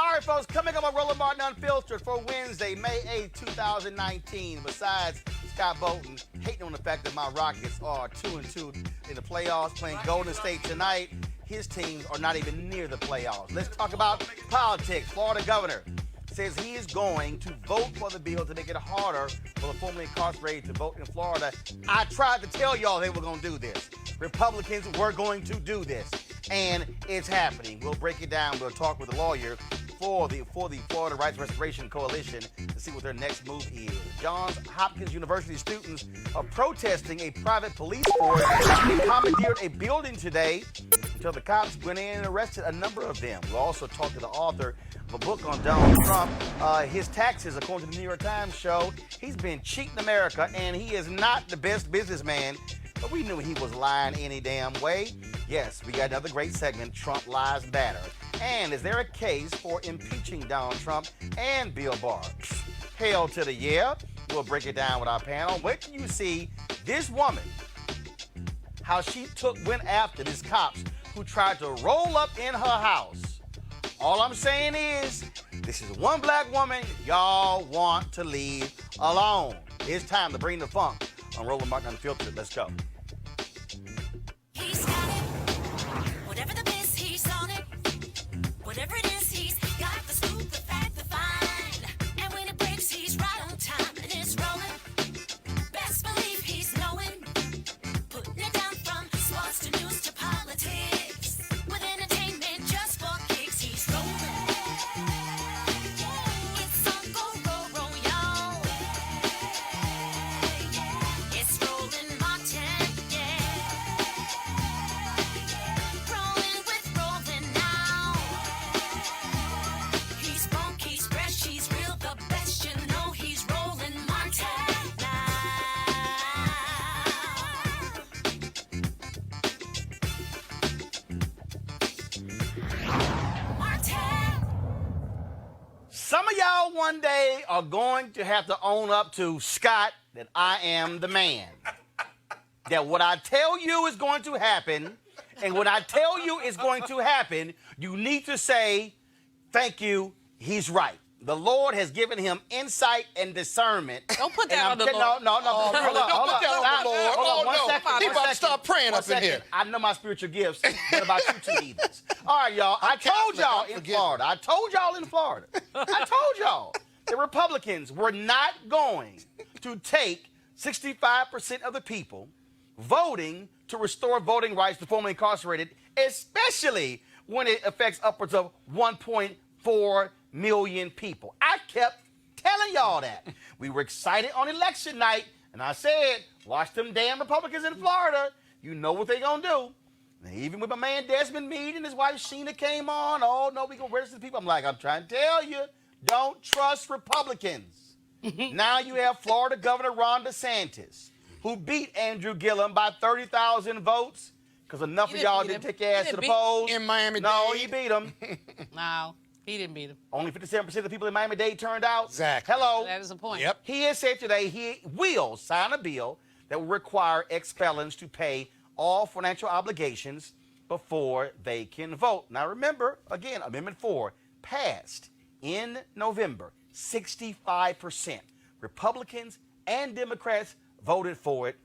All right, folks, coming up on Roland Martin Unfiltered for Wednesday, May 8, 2019. Besides Scott Bolton hating on the fact that my Rockets are 2-2 in the playoffs, playing Golden State tonight, his teams are not even near the playoffs. Let's talk about politics. Florida governor says he is going to vote for the bill to make it harder for the formerly incarcerated to vote in Florida. I tried to tell y'all they were going to do this. Republicans were going to do this, and it's happening. We'll break it down. We'll talk with a lawyer for the Florida Rights Restoration Coalition to see what their next move is. Johns Hopkins University students are protesting a private police force. They commandeered a building today until the cops went in and arrested a number of them. We'll also talk to the author of a book on Donald Trump. His taxes, according to the New York Times, show he's been cheating America, and he is not the best businessman. But we knew he was lying any damn way. Yes, we got another great segment, Trump Lies Matter. And is there a case for impeaching Donald Trump and Bill Barr? Hell to the yeah. We'll break it down with our panel. Wait till you see this woman, how she went after these cops who tried to roll up in her house. All I'm saying is, this is one black woman y'all want to leave alone. It's time to bring the funk on Roland Martin Unfiltered. Let's go. He's got it. Whatever the biz, he's on it. Whatever it is, he's got the scoop, the fact, the find. And when it breaks, he's right on time and it's rolling. Best believe he's knowing. Putting it down from sports to news to politics. With entertainment just for kicks, he's rolling. It's on go, y'all. It's Roland Martin, Rolling with Roland now. He's funk, he's fresh, he's real, the best, you know he's Roland Martin now. Martin. Some of y'all one day are going to have to own up to, Scott, that I am the man. That what I tell you is going to happen, and what I tell you is going to happen, you need to say, thank you, he's right. The Lord has given him insight and discernment. Don't put that on the Lord. No. Oh, really? Don't put that on the Lord. Hold on, one no. second. He about to start praying up in here. I know my spiritual gifts. What about you two heathens? All right, y'all. I told y'all in Florida. I told y'all the Republicans were not going to take 65% of the people voting to restore voting rights to formerly incarcerated, especially when it affects upwards of 1.4 million people. I kept telling y'all that. We were excited on election night, and I said, watch them damn Republicans in Florida. You know what they gonna do. And even with my man Desmond Meade and his wife Sheena came on, oh no, we gonna register the people. I'm like, I'm trying to tell you, don't trust Republicans. Now you have Florida Governor Ron DeSantis, who beat Andrew Gillum by 30,000 votes, because enough of y'all didn't take your ass to the polls. In Miami-Dade. No, he beat him. No, he didn't beat him. Only 57% of the people in Miami-Dade turned out. Exactly. Hello. That is the point. Yep. He has said today he will sign a bill that will require ex-felons to pay all financial obligations before they can vote. Now remember, again, Amendment 4 passed in November. 65%. Republicans and Democrats voted for it.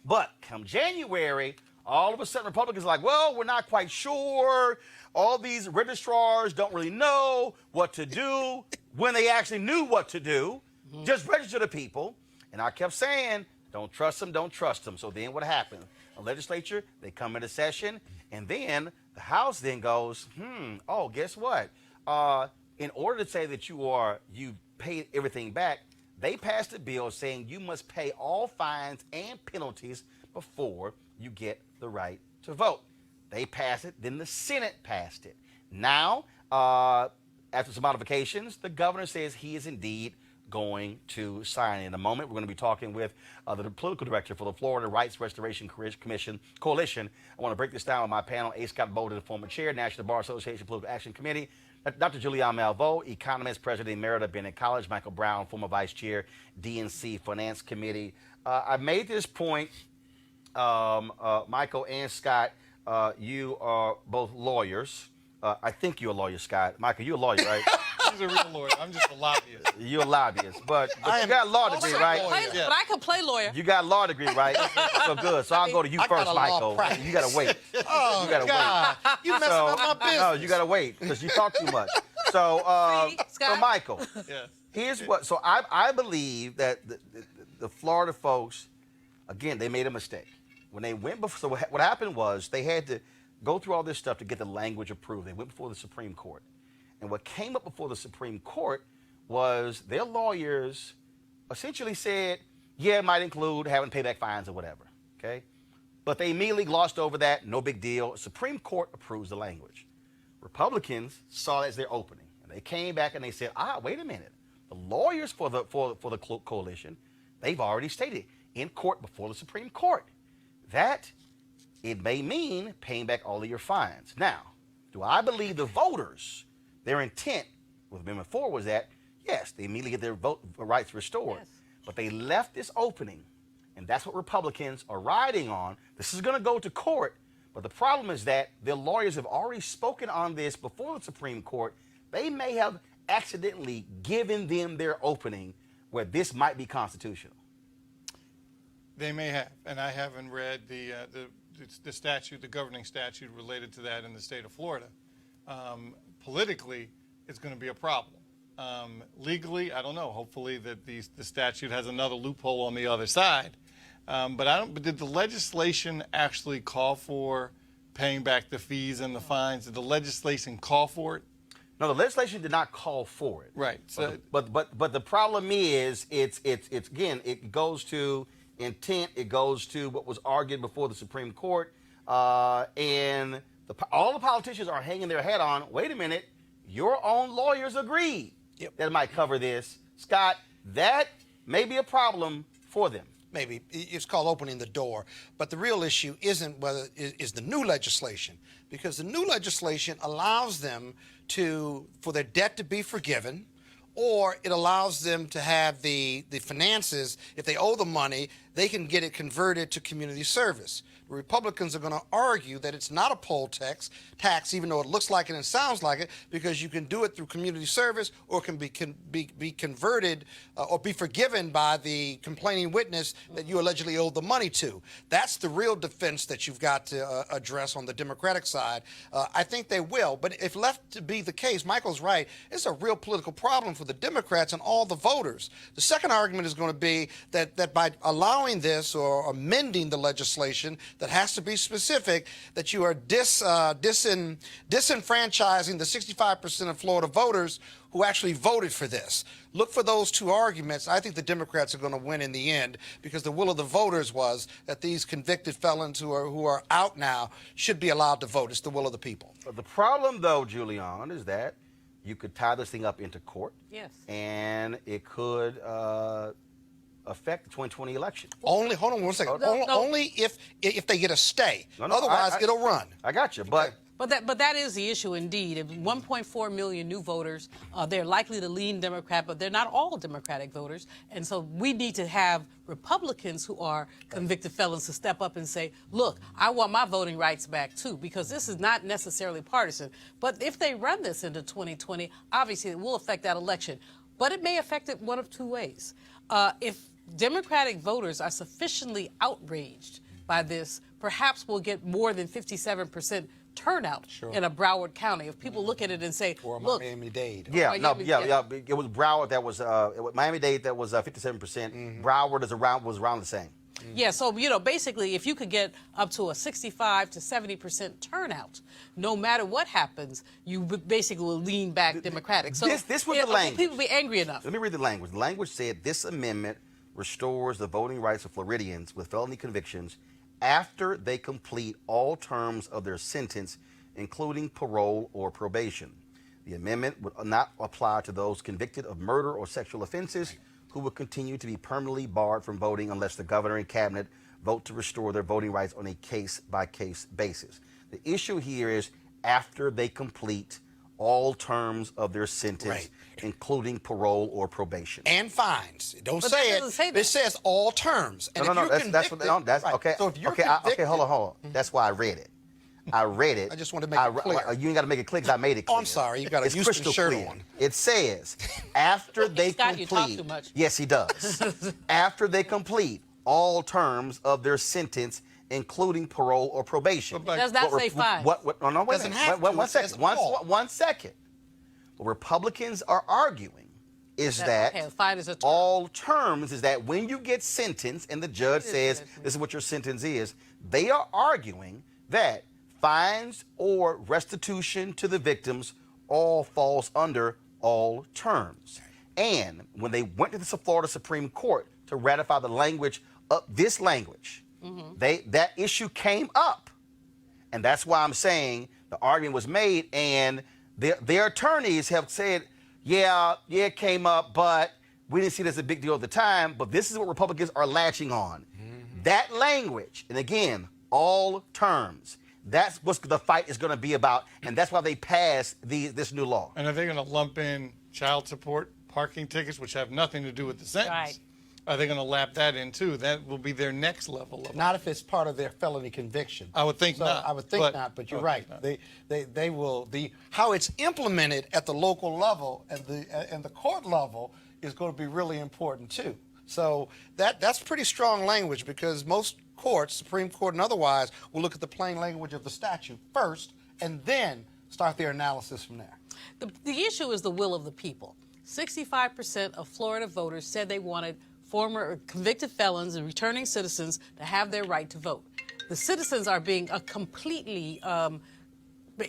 But come January, all of a sudden Republicans are like, well, we're not quite sure. All these registrars don't really know what to do when they actually knew what to do. Just register the people. And I kept saying, don't trust them, don't trust them. So then what happened? The legislature, they come into session, and then the House then goes, oh, guess what? In order to say that you paid everything back, they passed a bill saying you must pay all fines and penalties before you get the right to vote. They passed it, then the Senate passed it. Now, after some modifications, the governor says he is indeed going to sign. In a moment, we're going to be talking with the political director for the Florida Rights Restoration Coalition. I want to break this down with my panel. A. Scott Bolton, former chair, National Bar Association Political Action Committee. Dr. Julian Malveaux, economist, president emerita of Bennett College. Michael Brown, former vice chair, DNC Finance Committee. I made this point, Michael and Scott, you are both lawyers. I think you're a lawyer, Scott. Michael, you're a lawyer, right? He's a real lawyer. I'm just a lobbyist. You're a lobbyist, but you got a law degree, right? But I could play lawyer. You got a law degree, right? So good. So I'll go to you I got first, a law Michael. practice. You gotta wait. Oh, You gotta God. You messing up my business. No, you gotta wait because you talk too much. So, See, Scott? so Michael, Yes. here's what. So I believe that the Florida folks, again, they made a mistake when they went before. So what happened was they had to go through all this stuff to get the language approved. They went before the Supreme Court, and what came up before the Supreme Court was their lawyers essentially said, yeah, it might include having to pay back fines or whatever. Okay, but they immediately glossed over that. No big deal. Supreme Court approves the language. Republicans saw that as their opening, and they came back and they said, wait a minute. The lawyers for the coalition, they've already stated in court before the Supreme Court that it may mean paying back all of your fines. Now, do I believe the voters, their intent with Amendment 4 was that, yes, they immediately get their vote rights restored, Yes. but they left this opening, and that's what Republicans are riding on. This is going to go to court, but the problem is that their lawyers have already spoken on this before the Supreme Court. They may have accidentally given them their opening where this might be constitutional. They may have, and I haven't read the statute, the governing statute related to that in the state of Florida. Politically, it's going to be a problem. Legally, I don't know. Hopefully, that the statute has another loophole on the other side. But I don't. But did the legislation actually call for paying back the fees and the fines? Did the legislation call for it? No, the legislation did not call for it. Right. So, But the problem is it's again, it goes to intent. It goes to what was argued before the Supreme Court, and all the politicians are hanging their head on. Wait a minute, your own lawyers agreed that it might cover this, Scott. That may be a problem for them. Maybe it's called opening the door, but the real issue isn't whether is the new legislation, because the new legislation allows them for their debt to be forgiven, or it allows them to have the finances. If they owe the money, they can get it converted to community service. The Republicans are going to argue that it's not a poll tax, even though it looks like it and sounds like it, because you can do it through community service, or can be converted or be forgiven by the complaining witness that you allegedly owed the money to. That's the real defense that you've got to address on the Democratic side. I think they will, but if left to be the case, Michael's right, it's a real political problem for the Democrats and all the voters. The second argument is going to be that by allowing this or amending the legislation that has to be specific, that you are disenfranchising the 65% of Florida voters who actually voted for this. Look for those two arguments. I think the Democrats are going to win in the end, because the will of the voters was that these convicted felons who are out now should be allowed to vote. It's the will of the people. But the problem, though, Julian, is that you could tie this thing up into court. Yes. And it could affect the 2020 election. Only, hold on one second. Only if they get a stay. Otherwise, it'll run. I got you, but. But that is the issue indeed. If 1.4 million new voters, they're likely to lean Democrat, but they're not all Democratic voters. And so we need to have Republicans who are convicted felons to step up and say, look, I want my voting rights back too, because this is not necessarily partisan. But if they run this into 2020, obviously it will affect that election. But it may affect it one of two ways. If Democratic voters are sufficiently outraged by this, perhaps we'll get more than 57% turnout in a Broward County. If people look at it and say, or look, Miami-Dade. Yeah, it was Broward that was Miami-Dade that was 57%. Broward was around the same. Yeah, so, basically, if you could get up to a 65 to 70% turnout, no matter what happens, you basically will lean back Democratic. So this was the language. People be angry enough. Let me read the language. The language said, this amendment restores the voting rights of Floridians with felony convictions after they complete all terms of their sentence, including parole or probation. The amendment would not apply to those convicted of murder or sexual offenses who will continue to be permanently barred from voting unless the governor and cabinet vote to restore their voting rights on a case-by-case basis. The issue here is after they complete all terms of their sentence, including parole or probation. And fines. Don't say it. It says all terms. And that's okay. So if you're okay, hold on. That's why I read it. I read it. I just want to make it clear. You ain't got to make it clear because I made it clear. Oh, I'm sorry. You got a It's Houston crystal shirt clear. on. It says, after they Scott, you talk complete. too much. Yes, he does. After they complete all terms of their sentence, including parole or probation. But Does that say fine? Oh, no, wait a Doesn't minute. have Wait, to. one It says second. all. One second. What Republicans are arguing is that Okay, fine is a term. all terms is that when you get sentenced and the judge says this is what your sentence is, they are arguing that fines or restitution to the victims all falls under all terms. And when they went to the Florida Supreme Court to ratify the language of this language, that issue came up. And that's why I'm saying the argument was made, and their attorneys have said, yeah, it came up, but we didn't see it as a big deal at the time. But this is what Republicans are latching on. That language, and again, all terms, that's what the fight is going to be about, and that's why they passed this new law. And are they going to lump in child support, parking tickets, which have nothing to do with the sentence? Right. Are they going to lap that in too? That will be their next level of. Not if it's part of their felony conviction. I would think So not. I would think not, but you're right. They will. How it's implemented at the local level and the court level is going to be really important too. So that's pretty strong language, because most courts, Supreme Court and otherwise, will look at the plain language of the statute first and then start their analysis from there. The issue is the will of the people. 65% of Florida voters said they wanted former or convicted felons and returning citizens to have their right to vote. The citizens are being completely,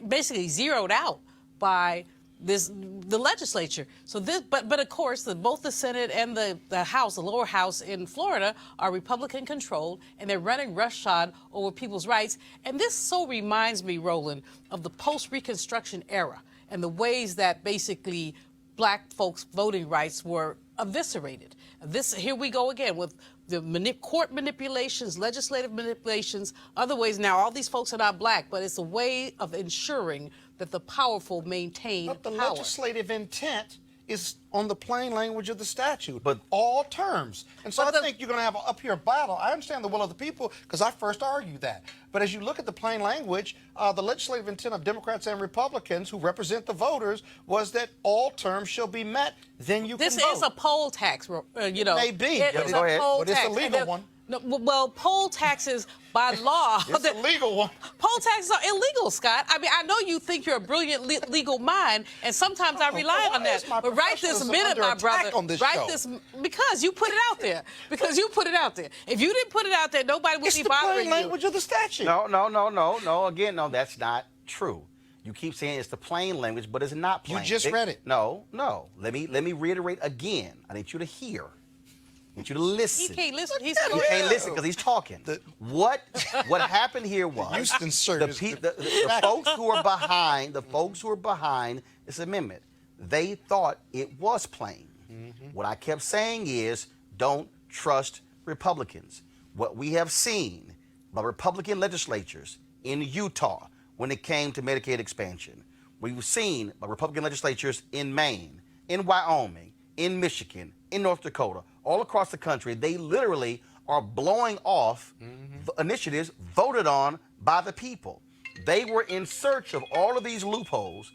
basically zeroed out by the legislature. So but of course, both the Senate and the House, the lower house in Florida, are Republican controlled, and they're running roughshod over people's rights. And this so reminds me, Roland, of the post-Reconstruction era and the ways that basically black folks' voting rights were eviscerated. Here we go again with the court manipulations, legislative manipulations, other ways. Now, all these folks are not black, but it's a way of ensuring that the powerful maintain But the power. legislative intent is on the plain language of the statute, But all terms. And so But I think you're going to have an up here battle. I understand the will of the people because I first argued that. But as you look at the plain language, the legislative intent of Democrats and Republicans who represent the voters was that all terms shall be met. Then you This can vote. is a poll tax, you know. Maybe. It Yeah, is go a ahead. poll But it's a tax. legal And one. No, well, poll taxes by law. It's a legal one. Poll taxes are illegal, Scott. I mean, I know you think you're a brilliant legal mind, and sometimes I rely on why that. is my But right this professionalism minute, under my attack brother, on this right show? this because you put it out there. Because you put it out there. If you didn't put it out there, nobody would It's be the bothering plain you. language of the statute. No. Again, no, that's not true. You keep saying it's the plain language, but it's not plain. You just read it. No. Let me reiterate again. I need you to hear. I need you to listen. He can't listen. He's He can't listen because he's talking. What happened here was Houston shirt the, is the folks who are behind this amendment, they thought it was plain. What I kept saying is, don't trust Republicans. What we have seen by Republican legislatures in Utah when it came to Medicaid expansion, we've seen by Republican legislatures in Maine, in Wyoming, in Michigan, in North Dakota, all across the country, they literally are blowing off the initiatives voted on by the people. They were in search of all of these loopholes.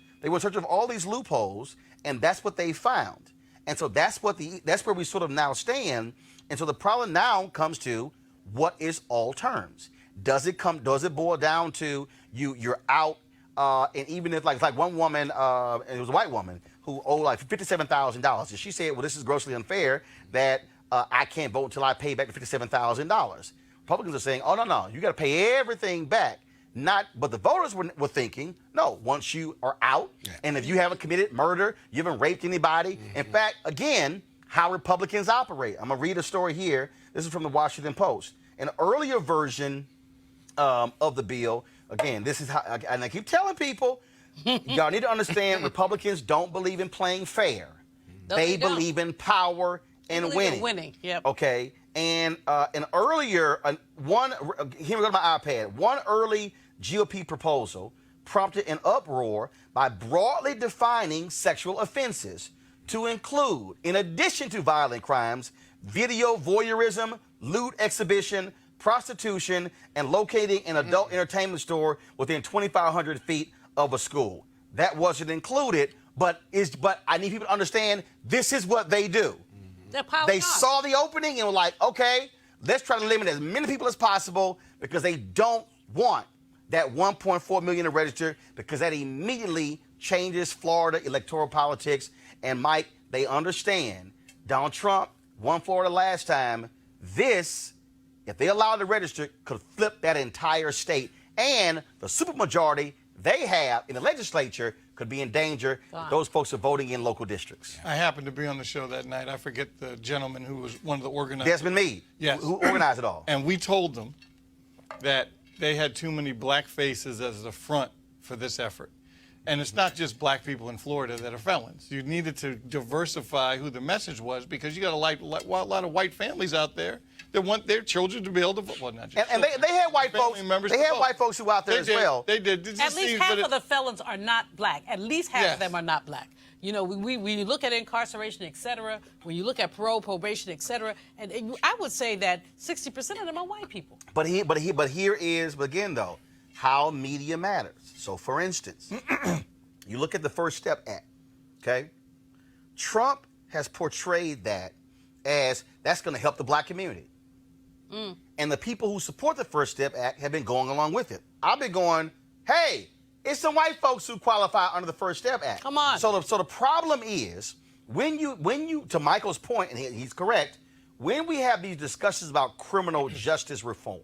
And that's what they found. And so that's where we sort of now stand. And so the problem now comes to, what is all terms? Does it boil down to you're out, and even if like one woman, and it was a white woman who owed like $57,000, and she said, well, this is grossly unfair that I can't vote until I pay back the $57,000. Republicans are saying, oh, no, you got to pay everything back. But the voters were thinking, no, once you are out, and if you haven't committed murder, you haven't raped anybody. In fact, again, how Republicans operate. I'm going to read a story here. This is from the Washington Post. An earlier version of the bill, again, this is how, and I keep telling people, y'all need to understand, Republicans don't believe in playing fair. No, they don't. believe in power and Believe in winning. winning, yep. Okay, and an earlier here we go to my iPad. One early GOP proposal prompted an uproar by broadly defining sexual offenses to include, in addition to violent crimes, video voyeurism, lewd exhibition, prostitution, and locating an adult entertainment store within 2,500 feet of a school. That wasn't included, but I need people to understand this is what they do. They saw the opening and were like, okay, let's try to limit as many people as possible because they don't want that 1.4 million to register, because that immediately changes Florida electoral politics. And Mike, they understand Donald Trump won Florida last time. This, if they allow it to register, could flip that entire state. And the supermajority they have in the legislature could be in danger. Those folks are voting in local districts. I happened to be on the show that night. I forget the gentleman who was one of the organizers. Desmond Meade. Yes. Who organized it all. And we told them that they had too many black faces as the front for this effort. And it's not just black people in Florida that are felons. You needed to diversify who the message was, because you got a lot of white families out there that want their children to be able to vote. Well, not just and they had white folks. They had white folks who out there as well. They did. At least half of the felons are not black. At least half of them are not black. You know, when you look at incarceration, et cetera, when you look at parole, probation, et cetera, and I would say that 60% of them are white people. But here is, again, though, how media matters. So, for instance, you look at the First Step Act, okay? Trump has portrayed that as that's going to help the black community. And the people who support the First Step Act have been going along with it. I've been going, hey, it's some white folks who qualify under the First Step Act. Come on. So the problem is, when you, to Michael's point, and he's correct, when we have these discussions about criminal justice reform,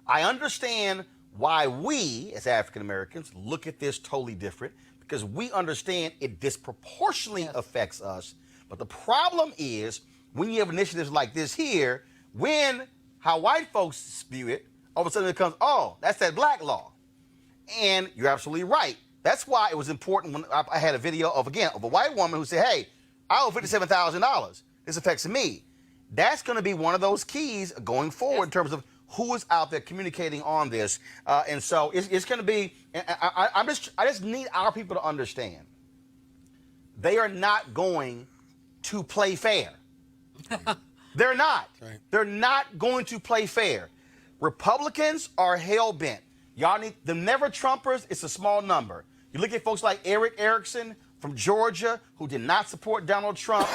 I understand why we, as African Americans, look at this totally different, because we understand it disproportionately affects us. But the problem is, when you have initiatives like this here, how white folks view it, all of a sudden it becomes, oh, that's that black law. And you're absolutely right. That's why it was important when I had a video of a white woman who said, hey, I owe $57,000. This affects me. That's going to be one of those keys going forward in terms of who is out there communicating on this. And so it's going to be, I just need our people to understand, they are not going to play fair. They're not. Right. They're not going to play fair. Republicans are hell-bent. Y'all need the never Trumpers. It's a small number. You look at folks like Eric Erickson from Georgia, who did not support Donald Trump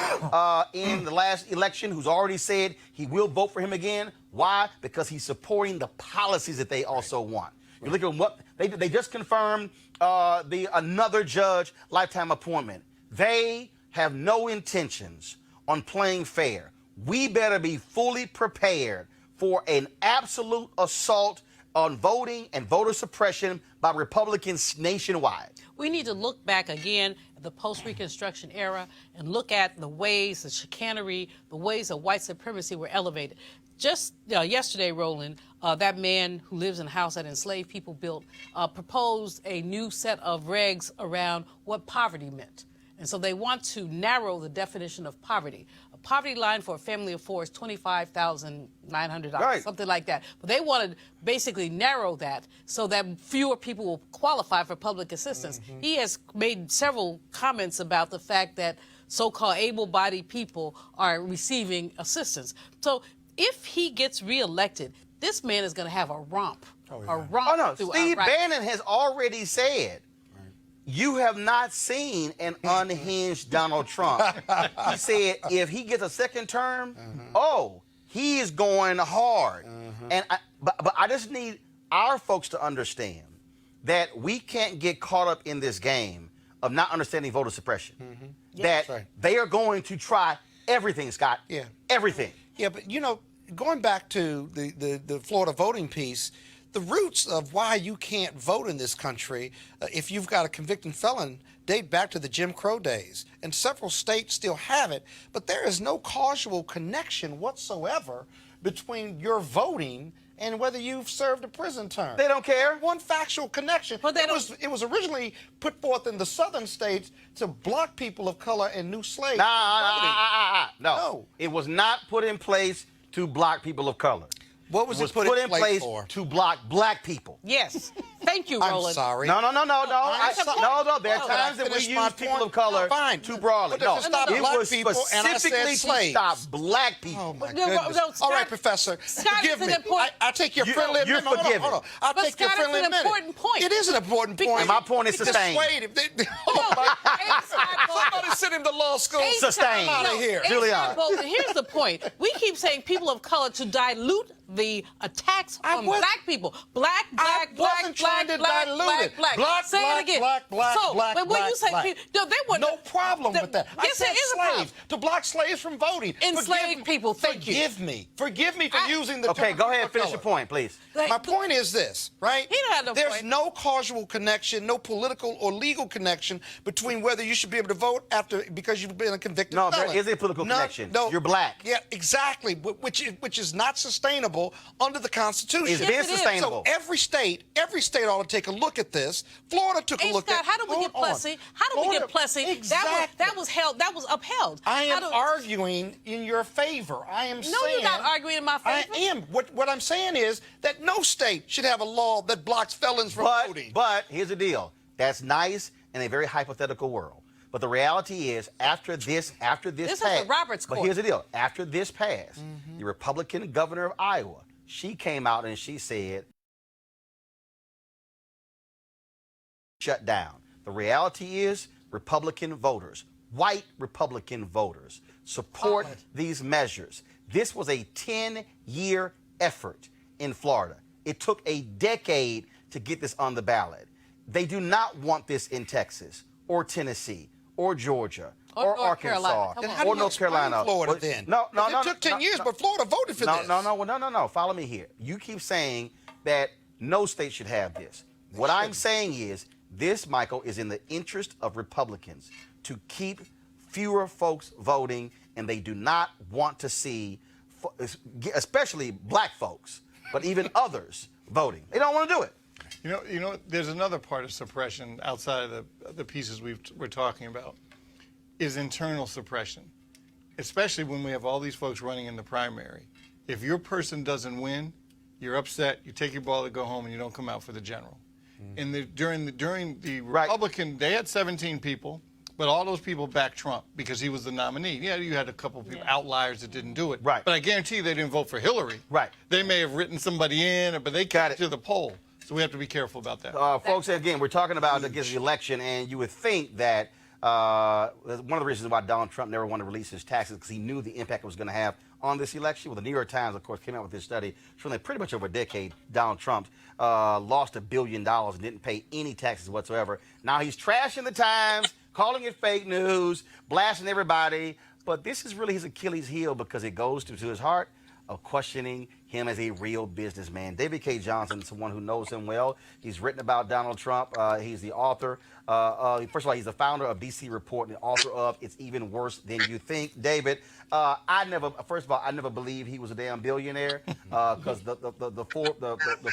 in the last election, who's already said he will vote for him again. Why? Because he's supporting the policies that they also want. You look at what they just confirmed another judge lifetime appointment. They have no intentions on playing fair. We better be fully prepared for an absolute assault on voting and voter suppression by Republicans nationwide. We need to look back again at the post-Reconstruction era and look at the ways, the chicanery, the ways of white supremacy were elevated. Just yesterday, Roland, that man who lives in a house that enslaved people built, proposed a new set of regs around what poverty meant. And so they want to narrow the definition of poverty. A poverty line for a family of four is $25,900, right, something like that. But they want to basically narrow that so that fewer people will qualify for public assistance. Mm-hmm. He has made several comments about the fact that so-called able-bodied people are receiving assistance. So if he gets reelected, this man is going to have a romp. Oh, no. Steve Bannon has already said, you have not seen an unhinged Donald Trump. He said if he gets a second term, he is going hard. And but I just need our folks to understand that we can't get caught up in this game of not understanding voter suppression. That they are going to try everything, Scott. Yeah. Everything. Yeah, but going back to the Florida voting piece, the roots of why you can't vote in this country, if you've got a convicted felon, date back to the Jim Crow days. And several states still have it, but there is no causal connection whatsoever between your voting and whether you've served a prison term. They don't care. One factual connection. Well, it was originally put forth in the southern states to block people of color and new slaves. No. It was not put in place to block people of color. What was it put in place for? To block black people. Yes. Thank you, I'm sorry. sorry. No. There are No, times that we use people of color too broadly. But to stop black was people, and I said specifically to slaves. stop black people. Oh, my No, goodness. no, Scott- All right, Professor, Scott, forgive it's me. an important- I take your You- friendly you're amendment. forgiven. Hold on. I'll But take your Scott, it's friendly an amendment. important point. It is an important point. And my point is sustained. Somebody send him to law school. Sustained. I'm out of here. Julian. Here's the point. We keep saying people of color to dilute the attacks on black people. Black. Black. Say it again. But when you say people, no, they were no problem with that. Yes, I it said is a problem. slaves to block slaves from voting. Enslaved people. Thank you. Forgive me for using the term. Okay, go ahead and people of finish your color. point, please. My point is this, right? He don't have no There's point. no causal connection, no political or legal connection between whether you should be able to vote because you've been a convicted No, felon. there is a political connection. You're black. Yeah, exactly. Which is not sustainable under the Constitution. It's been sustainable. So every state ought to take a look at this. Florida took a look Scott, at. how do we get Plessy? How do we get Plessy? Exactly. That was upheld. I am arguing in your favor. I am saying. No, you're not arguing in my favor. I am. What I'm saying is that no state should have a law that blocks felons from voting. But here's the deal. That's nice in a very hypothetical world. But the reality is, after this passed, is the Roberts but Court. here's the deal. After this passed, the Republican governor of Iowa, she came out and she said, shut down. The reality is, Republican voters, white Republican voters, support these measures. This was a 10-year effort in Florida. It took a decade to get this on the ballot. They do not want this in Texas or Tennessee or Georgia or North Arkansas Carolina. Come on. or North Carolina. Florida then. No. It took 10 years, but Florida voted for this. No. Follow me here. You keep saying that no state should have this. What I'm saying is this, Michael, is in the interest of Republicans to keep fewer folks voting, and they do not want to see, especially black folks, but even others voting. They don't want to do it. You know, there's another part of suppression outside of the pieces we're talking about, is internal suppression, especially when we have all these folks running in the primary. If your person doesn't win, you're upset, you take your ball to go home, and you don't come out for the general. During the Republican, they had 17 people, but all those people backed Trump because he was the nominee. Yeah, you had a couple of people, outliers that didn't do it. Right. But I guarantee you they didn't vote for Hillary. Right. They may have written somebody in, but they came to the poll. So we have to be careful about that. Folks, again, we're talking about the election, and you would think that one of the reasons why Donald Trump never wanted to release his taxes because he knew the impact it was going to have on this election. Well, the New York Times, of course, came out with this study showing that pretty much over a decade, Donald Trump lost $1 billion and didn't pay any taxes whatsoever. Now he's trashing the Times, calling it fake news, blasting everybody. But this is really his Achilles heel because it goes to his heart of questioning him as a real businessman. David K. Johnson, someone who knows him well. He's written about Donald Trump. He's the author. First of all, he's the founder of DC Report and the author of It's Even Worse Than You Think. David, I never believed he was a damn billionaire because the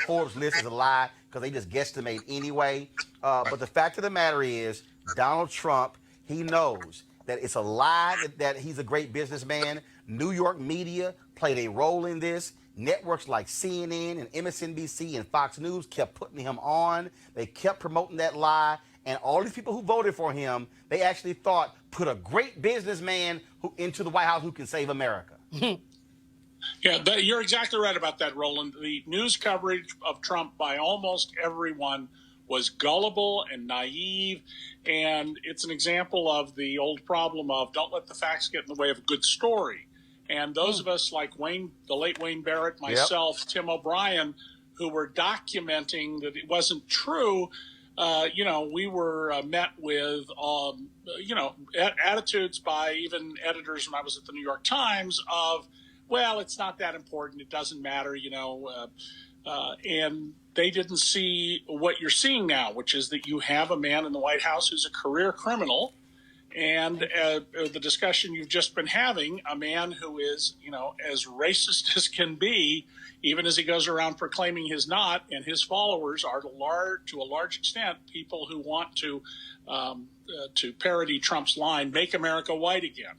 Forbes list is a lie because they just guesstimate anyway. But the fact of the matter is, Donald Trump, he knows that it's a lie that he's a great businessman. New York media played a role in this. Networks like CNN and MSNBC and Fox News kept putting him on. They kept promoting that lie. And all these people who voted for him, they actually thought, put a great businessman into the White House who can save America. Yeah, you're exactly right about that, Roland. The news coverage of Trump by almost everyone was gullible and naive, and it's an example of the old problem of don't let the facts get in the way of a good story. And those of us like Wayne, the late Wayne Barrett, myself, Tim O'Brien, who were documenting that it wasn't true, we were met with, attitudes by even editors when I was at the New York Times of, well, it's not that important. It doesn't matter, and they didn't see what you're seeing now, which is that you have a man in the White House who's a career criminal. And the discussion you've just been having, a man who is, as racist as can be, even as he goes around proclaiming he's not, and his followers are to a large extent people who want to parody Trump's line, "Make America white again."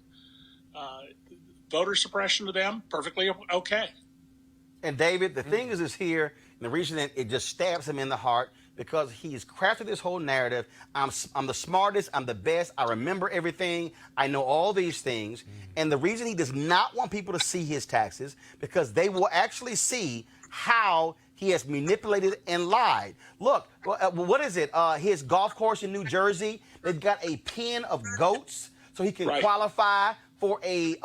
Voter suppression to them, perfectly okay. And David, the thing is here, and the reason that it just stabs him in the heart, because he's crafted this whole narrative. I'm the smartest, I'm the best, I remember everything, I know all these things. And the reason he does not want people to see his taxes, because they will actually see how he has manipulated and lied. Look, what is it? His golf course in New Jersey, they've got a pen of goats so he can qualify for a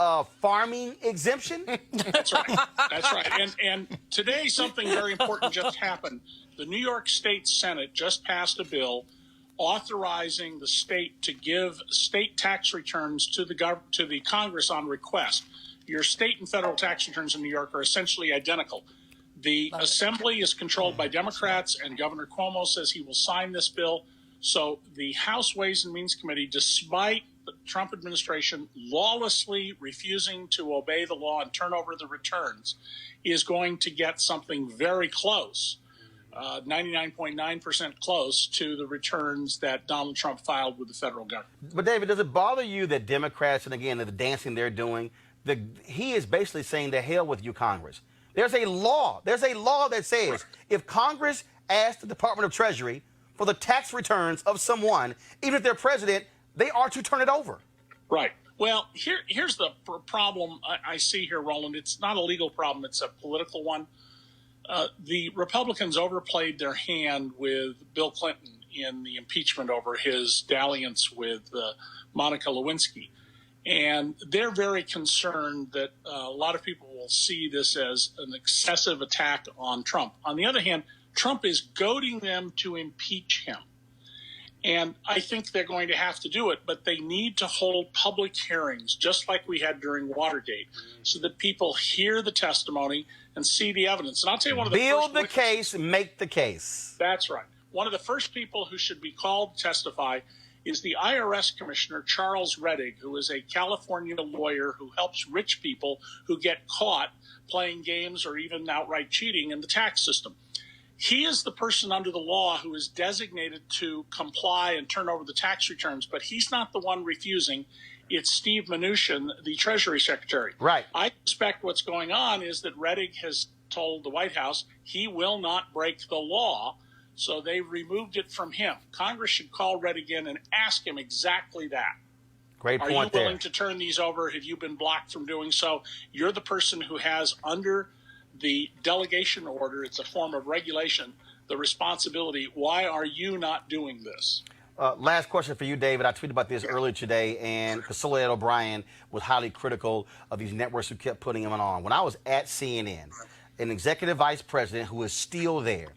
farming exemption. That's right. That's right. And today something very important just happened. The New York State Senate just passed a bill authorizing the state to give state tax returns to the Congress on request. Your state and federal tax returns in New York are essentially identical. The Assembly is controlled by Democrats, and Governor Cuomo says he will sign this bill. So the House Ways and Means Committee, despite the Trump administration lawlessly refusing to obey the law and turn over the returns, is going to get something very close, 99.9% close to the returns that Donald Trump filed with the federal government. But David, does it bother you that Democrats, and again, the dancing they're doing, he is basically saying to hell with you, Congress. There's a law that says if Congress asks the Department of Treasury for the tax returns of someone, even if they're president, they are to turn it over. Right. Well, here's the problem I see here, Roland. It's not a legal problem. It's a political one. The Republicans overplayed their hand with Bill Clinton in the impeachment over his dalliance with Monica Lewinsky. And they're very concerned that a lot of people will see this as an excessive attack on Trump. On the other hand, Trump is goading them to impeach him. And I think they're going to have to do it, but they need to hold public hearings, just like we had during Watergate, so that people hear the testimony and see the evidence. And I'll tell you one of the Build the case, make the case. That's right. One of the first people who should be called to testify is the IRS Commissioner, Charles Rettig, who is a California lawyer who helps rich people who get caught playing games or even outright cheating in the tax system. He is the person under the law who is designated to comply and turn over the tax returns, but he's not the one refusing. It's Steve Mnuchin, the Treasury Secretary. Right. I suspect what's going on is that Rettig has told the White House he will not break the law, so they removed it from him. Congress should call Rettig in and ask him exactly that. Great point there. Are you willing to turn these over? Have you been blocked from doing so? You're the person who has, under the delegation order, it's a form of regulation, the responsibility. Why are you not doing this? Last question for you, David. I tweeted about this earlier today, and Priscilla O'Brien was highly critical of these networks who kept putting him on. When I was at CNN, an executive vice president who is still there,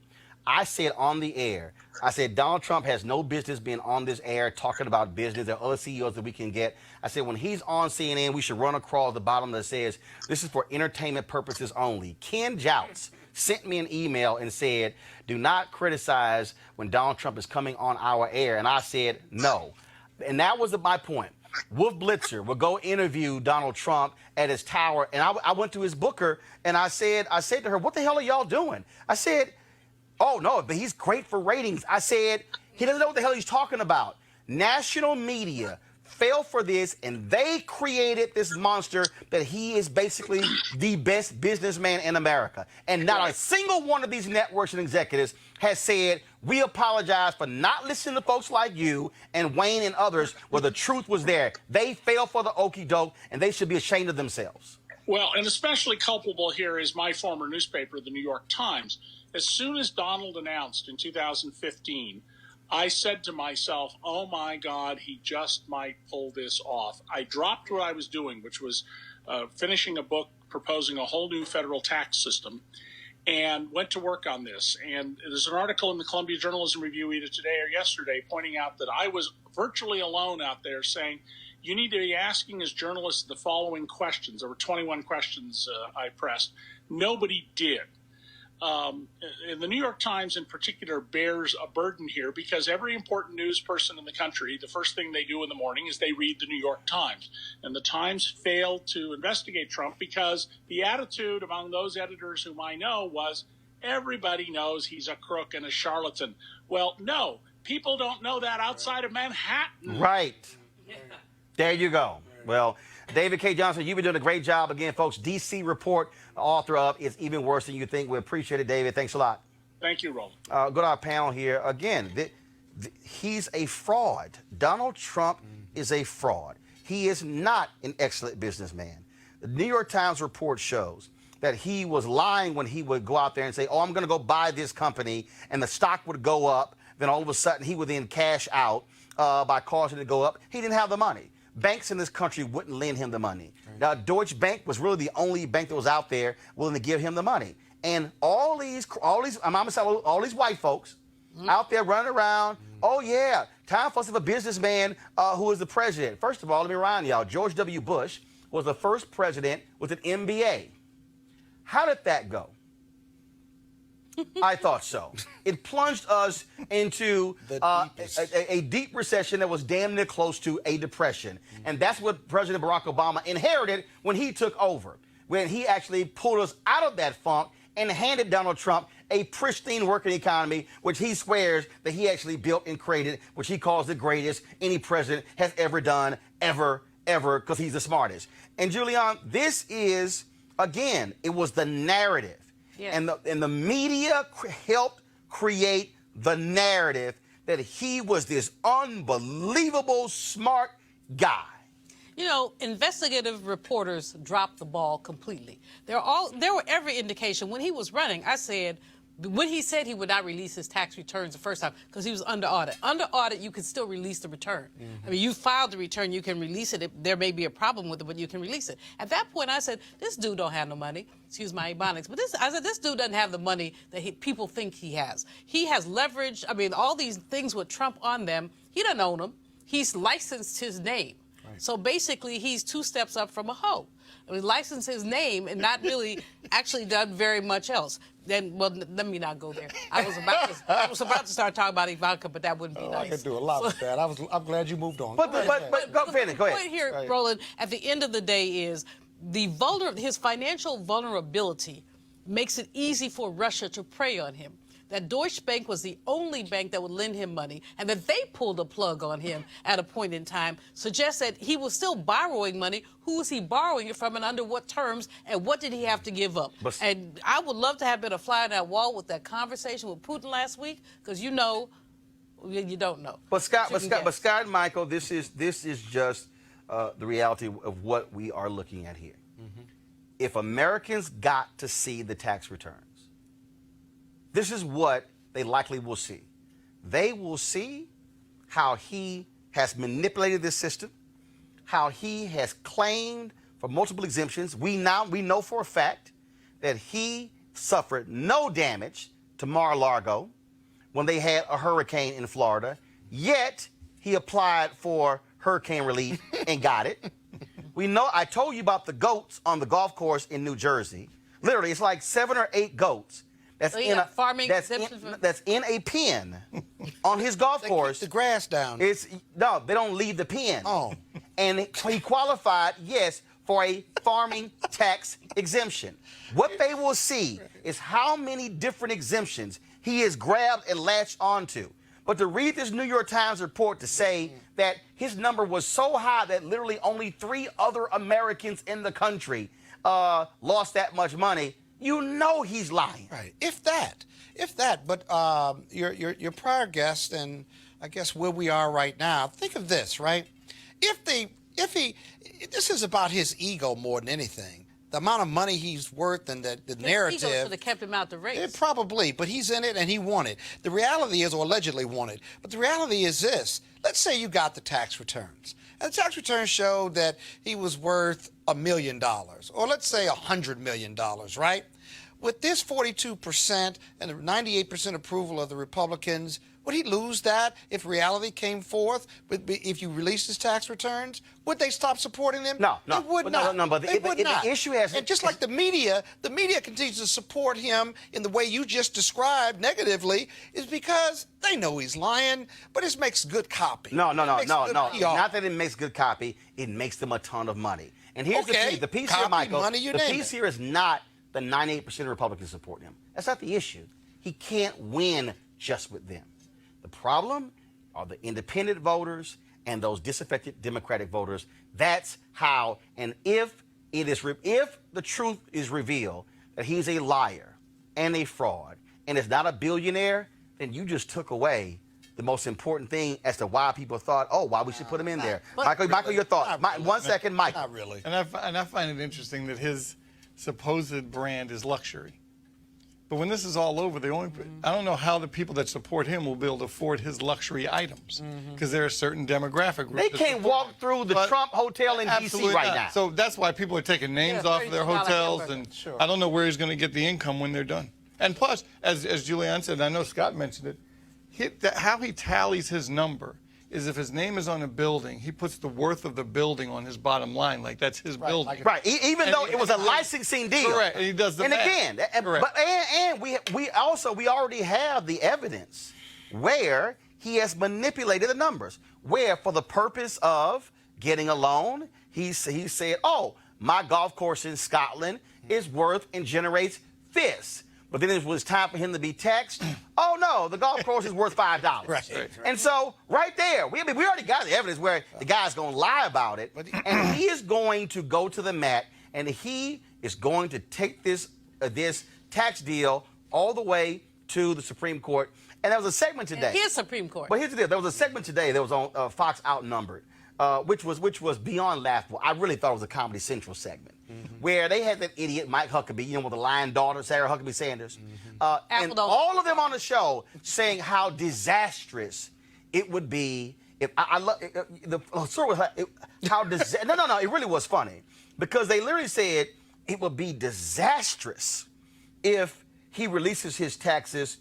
I said on the air, I said, Donald Trump has no business being on this air talking about business. There are other CEOs that we can get. I said, when he's on CNN, we should run across the bottom that says, this is for entertainment purposes only. Ken Jouts sent me an email and said, do not criticize when Donald Trump is coming on our air. And I said, no. And that was my point. Wolf Blitzer would go interview Donald Trump at his tower. And I went to his booker, and I said to her, what the hell are y'all doing? I said, oh, no, but he's great for ratings. I said, he doesn't know what the hell he's talking about. National media fell for this, and they created this monster that he is basically the best businessman in America. And not a single one of these networks and executives has said, we apologize for not listening to folks like you and Wayne and others where the truth was there. They fell for the okie doke, and they should be ashamed of themselves. Well, and especially culpable here is my former newspaper, the New York Times. As soon as Donald announced in 2015, I said to myself, oh, my God, he just might pull this off. I dropped what I was doing, which was finishing a book proposing a whole new federal tax system, and went to work on this. And there's an article in the Columbia Journalism Review either today or yesterday pointing out that I was virtually alone out there saying, you need to be asking as journalists the following questions. There were 21 questions I pressed. Nobody did. And the New York Times in particular bears a burden here because every important news person in the country, the first thing they do in the morning is they read the New York Times. And the Times failed to investigate Trump because the attitude among those editors whom I know was everybody knows he's a crook and a charlatan. Well, no, people don't know that outside of Manhattan. Right. There you go. Well, David K. Johnson, you've been doing a great job. Again, folks, D.C. Report, author of It's Even Worse Than You Think. We appreciate it, David. Thanks a lot. Thank you, Roland. Go to our panel here. Again, he's a fraud. Donald Trump is a fraud. He is not an excellent businessman. The New York Times report shows that he was lying when he would go out there and say, oh, I'm going to go buy this company, and the stock would go up. Then all of a sudden, he would then cash out by causing it to go up. He didn't have the money. Banks in this country wouldn't lend him the money. Right. Now, Deutsche Bank was really the only bank that was out there willing to give him the money. And all these white folks out there running around, oh, yeah, time for us to have a businessman who is the president. First of all, let me remind y'all, George W. Bush was the first president with an MBA. How did that go? I thought so. It plunged us into a deep recession that was damn near close to a depression. And that's what President Barack Obama inherited when he took over, when he actually pulled us out of that funk and handed Donald Trump a pristine working economy, which he swears that he actually built and created, which he calls the greatest any president has ever done, ever, because he's the smartest. And Julian, this is, again, it was the narrative. Yes. And the media helped create the narrative that he was this unbelievable smart guy. You know, investigative reporters dropped the ball completely. There were every indication when he was running. I said, when he said he would not release his tax returns the first time because he was under audit. Under audit, you can still release the return. I mean, you filed the return, you can release it. There may be a problem with it, but you can release it. At that point, I said, this dude don't have no money. Excuse my ebonics. But I said, this dude doesn't have the money that people think he has. He has leverage. I mean, all these things with Trump on them, he doesn't own them. He's licensed his name. Right. So basically, he's two steps up from a hoe. I mean, licensed his name and not really actually done very much else. Then, well, let me not go there. I was about to start talking about Ivanka, but that wouldn't be nice. I could do a lot with that. I'm glad you moved on. But go finish. Go ahead. The point here, Roland, at the end of the day is his financial vulnerability makes it easy for Russia to prey on him. That Deutsche Bank was the only bank that would lend him money, and that they pulled a plug on him at a point in time suggests that he was still borrowing money. Who was he borrowing it from, and under what terms, and what did he have to give up? And I would love to have been a fly on that wall with that conversation with Putin last week, because you know, you don't know. But Scott and Michael, this is just the reality of what we are looking at here. If Americans got to see the tax returns, this is what they likely will see. They will see how he has manipulated this system, how he has claimed for multiple exemptions. We know for a fact that he suffered no damage to Mar-a-Lago when they had a hurricane in Florida, yet he applied for hurricane relief and got it. We know, I told you about the goats on the golf course in New Jersey. Literally, it's like 7 or 8 goats. That's in a pen on his golf course. Keep the grass down. No, they don't leave the pen. Oh. And he qualified, yes, for a farming tax exemption. What they will see is how many different exemptions he has grabbed and latched onto. But to read this New York Times report to say that his number was so high that literally only 3 other Americans in the country lost that much money, you know he's lying. Right. If that. But your prior guest, and I guess where we are right now, think of this, right? This is about his ego more than anything. The amount of money he's worth and the narrative. His ego should have kept him out the race. Probably, but he's in it and he won it. The reality is, or allegedly won it, but the reality is this. Let's say you got the tax returns. And the tax returns showed that he was worth $1 million, or let's say $100 million, right? With this 42% and the 98% approval of the Republicans, would he lose that if reality came forth? If you released his tax returns, would they stop supporting him? No. They would not. No, but the issue has... And just like the media continues to support him in the way you just described negatively, is because they know he's lying, but it makes good copy. No. Not that it makes good copy. It makes them a ton of money. And here's the piece here, Michael. The piece here is not the 98% of Republicans supporting him. That's not the issue. He can't win just with them. The problem are the independent voters and those disaffected Democratic voters. That's how. And if the truth is revealed that he's a liar and a fraud and is not a billionaire, then you just took away the most important thing as to why people thought, why we should put him in there. Michael, your thoughts. 1 second, Michael. Not really. And I find it interesting that his supposed brand is luxury. But when this is all over, I don't know how the people that support him will be able to afford his luxury items, because there are certain demographic groups. They can't walk through the Trump Hotel in D.C. right now. So that's why people are taking names off of their hotels, and I don't know where he's going to get the income when they're done. And plus, as Julianne said, and I know Scott mentioned it, how he tallies his number is if his name is on a building, he puts the worth of the building on his bottom line, like that's his building. Right, even though it was a licensing deal. Correct, and he does the math. And again, we already have the evidence where he has manipulated the numbers, where for the purpose of getting a loan, he said, my golf course in Scotland is worth and generates this. But then it was time for him to be taxed. Oh, no, the golf course is worth $5. Right. And so right there, we already got the evidence where the guy's going to lie about it. And he is going to go to the mat, and he is going to take this tax deal all the way to the Supreme Court. And there was a segment today. Here's Supreme Court. But here's the deal. There was a segment today that was on Fox Outnumbered, which was beyond laughable. I really thought it was a Comedy Central segment, where they had that idiot Mike Huckabee, with the lying daughter, Sarah Huckabee Sanders, and all of them on the show saying how disastrous it would be if I love the story was no, it really was funny, because they literally said it would be disastrous if he releases his taxes.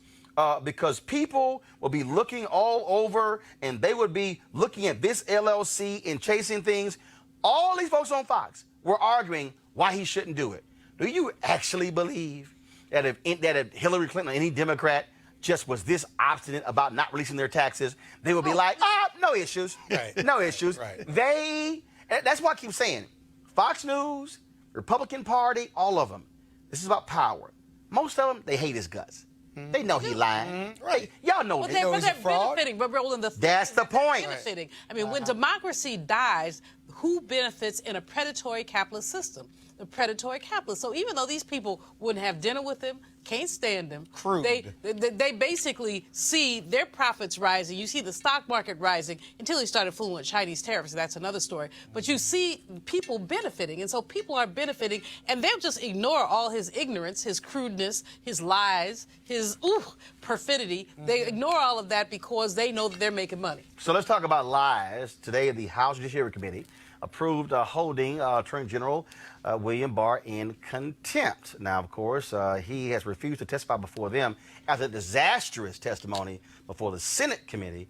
Because people will be looking all over, and they would be looking at this LLC and chasing things. All these folks on Fox were arguing why he shouldn't do it. Do you actually believe that if Hillary Clinton or any Democrat just was this obstinate about not releasing their taxes, they would be like, no issues, no issues. Right. That's why I keep saying, Fox News, Republican Party, all of them. This is about power. Most of them, they hate his guts. They know he lying. Right. Y'all know But that. they're benefiting. But Roland, That's the point. Benefiting. I mean, when democracy dies, who benefits in a predatory capitalist system? The predatory capitalists. So even though these people wouldn't have dinner with him, can't stand him, they basically see their profits rising. You see the stock market rising until he started fooling with Chinese terrorists. That's another story. But you see people benefiting, and so people are benefiting, and they'll just ignore all his ignorance, his crudeness, his lies, his perfidy. They ignore all of that because they know that they're making money. So let's talk about lies. Today, the House Judiciary Committee approved holding Attorney General William Barr in contempt. Now, of course, he has refused to testify before them as a disastrous testimony before the Senate committee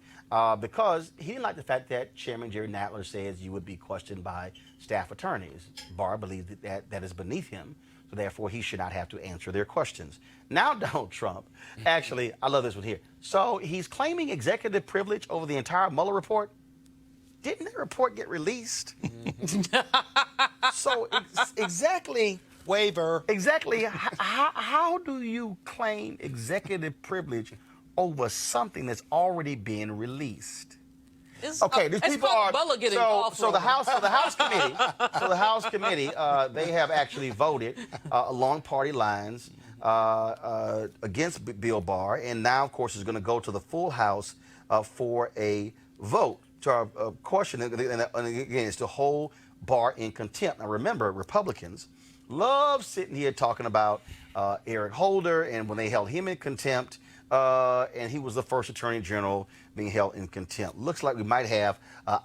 because he didn't like the fact that Chairman Jerry Nadler says you would be questioned by staff attorneys. Barr believes that is beneath him, so therefore he should not have to answer their questions. Now, Donald Trump, actually, I love this one here. So he's claiming executive privilege over the entire Mueller report. Didn't that report get released? So exactly how do you claim executive privilege over something that's already been released? Okay, these people are so the House committee they have actually voted along party lines against Bill Barr, and now of course is going to go to the full House for a vote. To our question, and again, is to hold Barr in contempt. Now, remember, Republicans love sitting here talking about Eric Holder, and when they held him in contempt, and he was the first Attorney General being held in contempt. Looks like we might have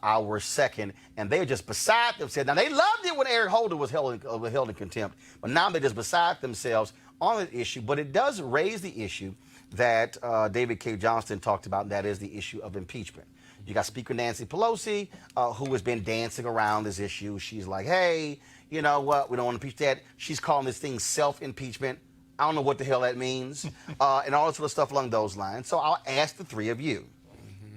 our second, and they're just beside themselves. Now, they loved it when Eric Holder was held in contempt, but now they're just beside themselves on the issue. But it does raise the issue that David K. Johnston talked about, and that is the issue of impeachment. You got Speaker Nancy Pelosi, who has been dancing around this issue. She's like, hey, you know what? We don't want to impeach that. She's calling this thing self-impeachment. I don't know what the hell that means, and all this sort of stuff along those lines. So I'll ask the three of you.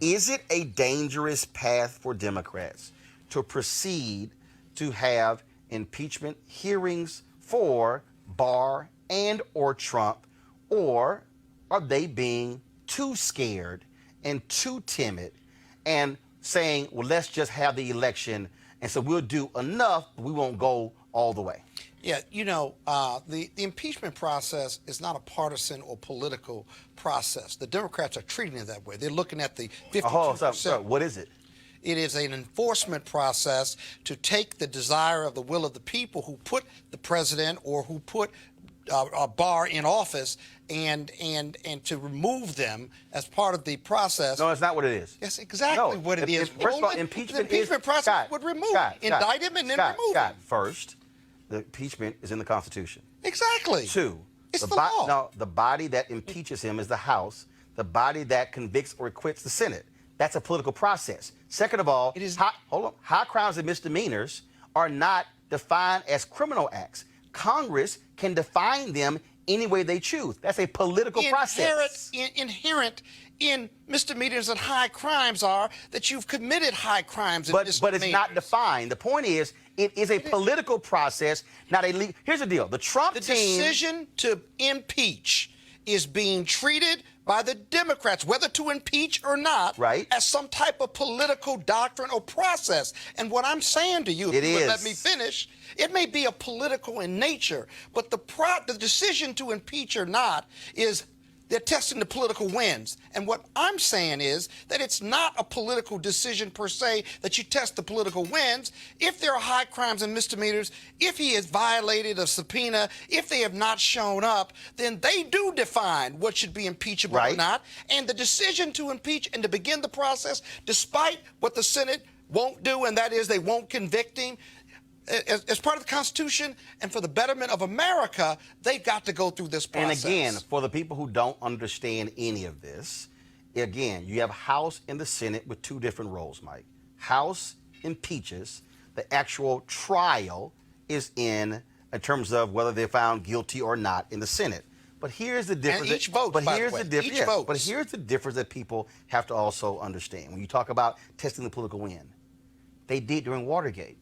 Is it a dangerous path for Democrats to proceed to have impeachment hearings for Barr and or Trump, or are they being too scared and too timid and saying, well, let's just have the election, and so we'll do enough, but we won't go all the way. Yeah, you know, the impeachment process is not a partisan or political process. The Democrats are treating it that way. They're looking at the 52%. So what is it? It is an enforcement process to take the desire of the will of the people who put the president or who put Barr in office and to remove them as part of the process. No, that's not what it is. That's exactly what it is. First of all, impeachment the impeachment process would remove, indict him, and then remove him. First, the impeachment is in the Constitution. Exactly. Two, it's the law. No, the body that impeaches him is the House. The body that convicts or acquits the Senate. That's a political process. Second of all, high crimes and misdemeanors are not defined as criminal acts. Congress can define them any way they choose. That's a political process. Inherent in misdemeanors and high crimes are that you've committed high crimes and misdemeanors. But it's not defined. The point is, it is a political process, not a legal. Here's the deal. The decision to impeach is being treated by the Democrats, whether to impeach or not, as some type of political doctrine or process. And what I'm saying to you, if you would let me finish, it may be a political in nature, but the decision to impeach or not is they're testing the political winds. And what I'm saying is that it's not a political decision per se that you test the political winds. If there are high crimes and misdemeanors, if he has violated a subpoena, if they have not shown up, then they do define what should be impeachable or not. And the decision to impeach and to begin the process, despite what the Senate won't do, and that is they won't convict him, as part of the Constitution and for the betterment of America, they've got to go through this process. And again, for the people who don't understand any of this, again, you have House and the Senate with two different roles, Mike. House impeaches. The actual trial is in terms of whether they're found guilty or not in the Senate. But here's the difference. And each vote, by the way. Each vote. But here's the difference that people have to also understand. When you talk about testing the political wind, they did during Watergate.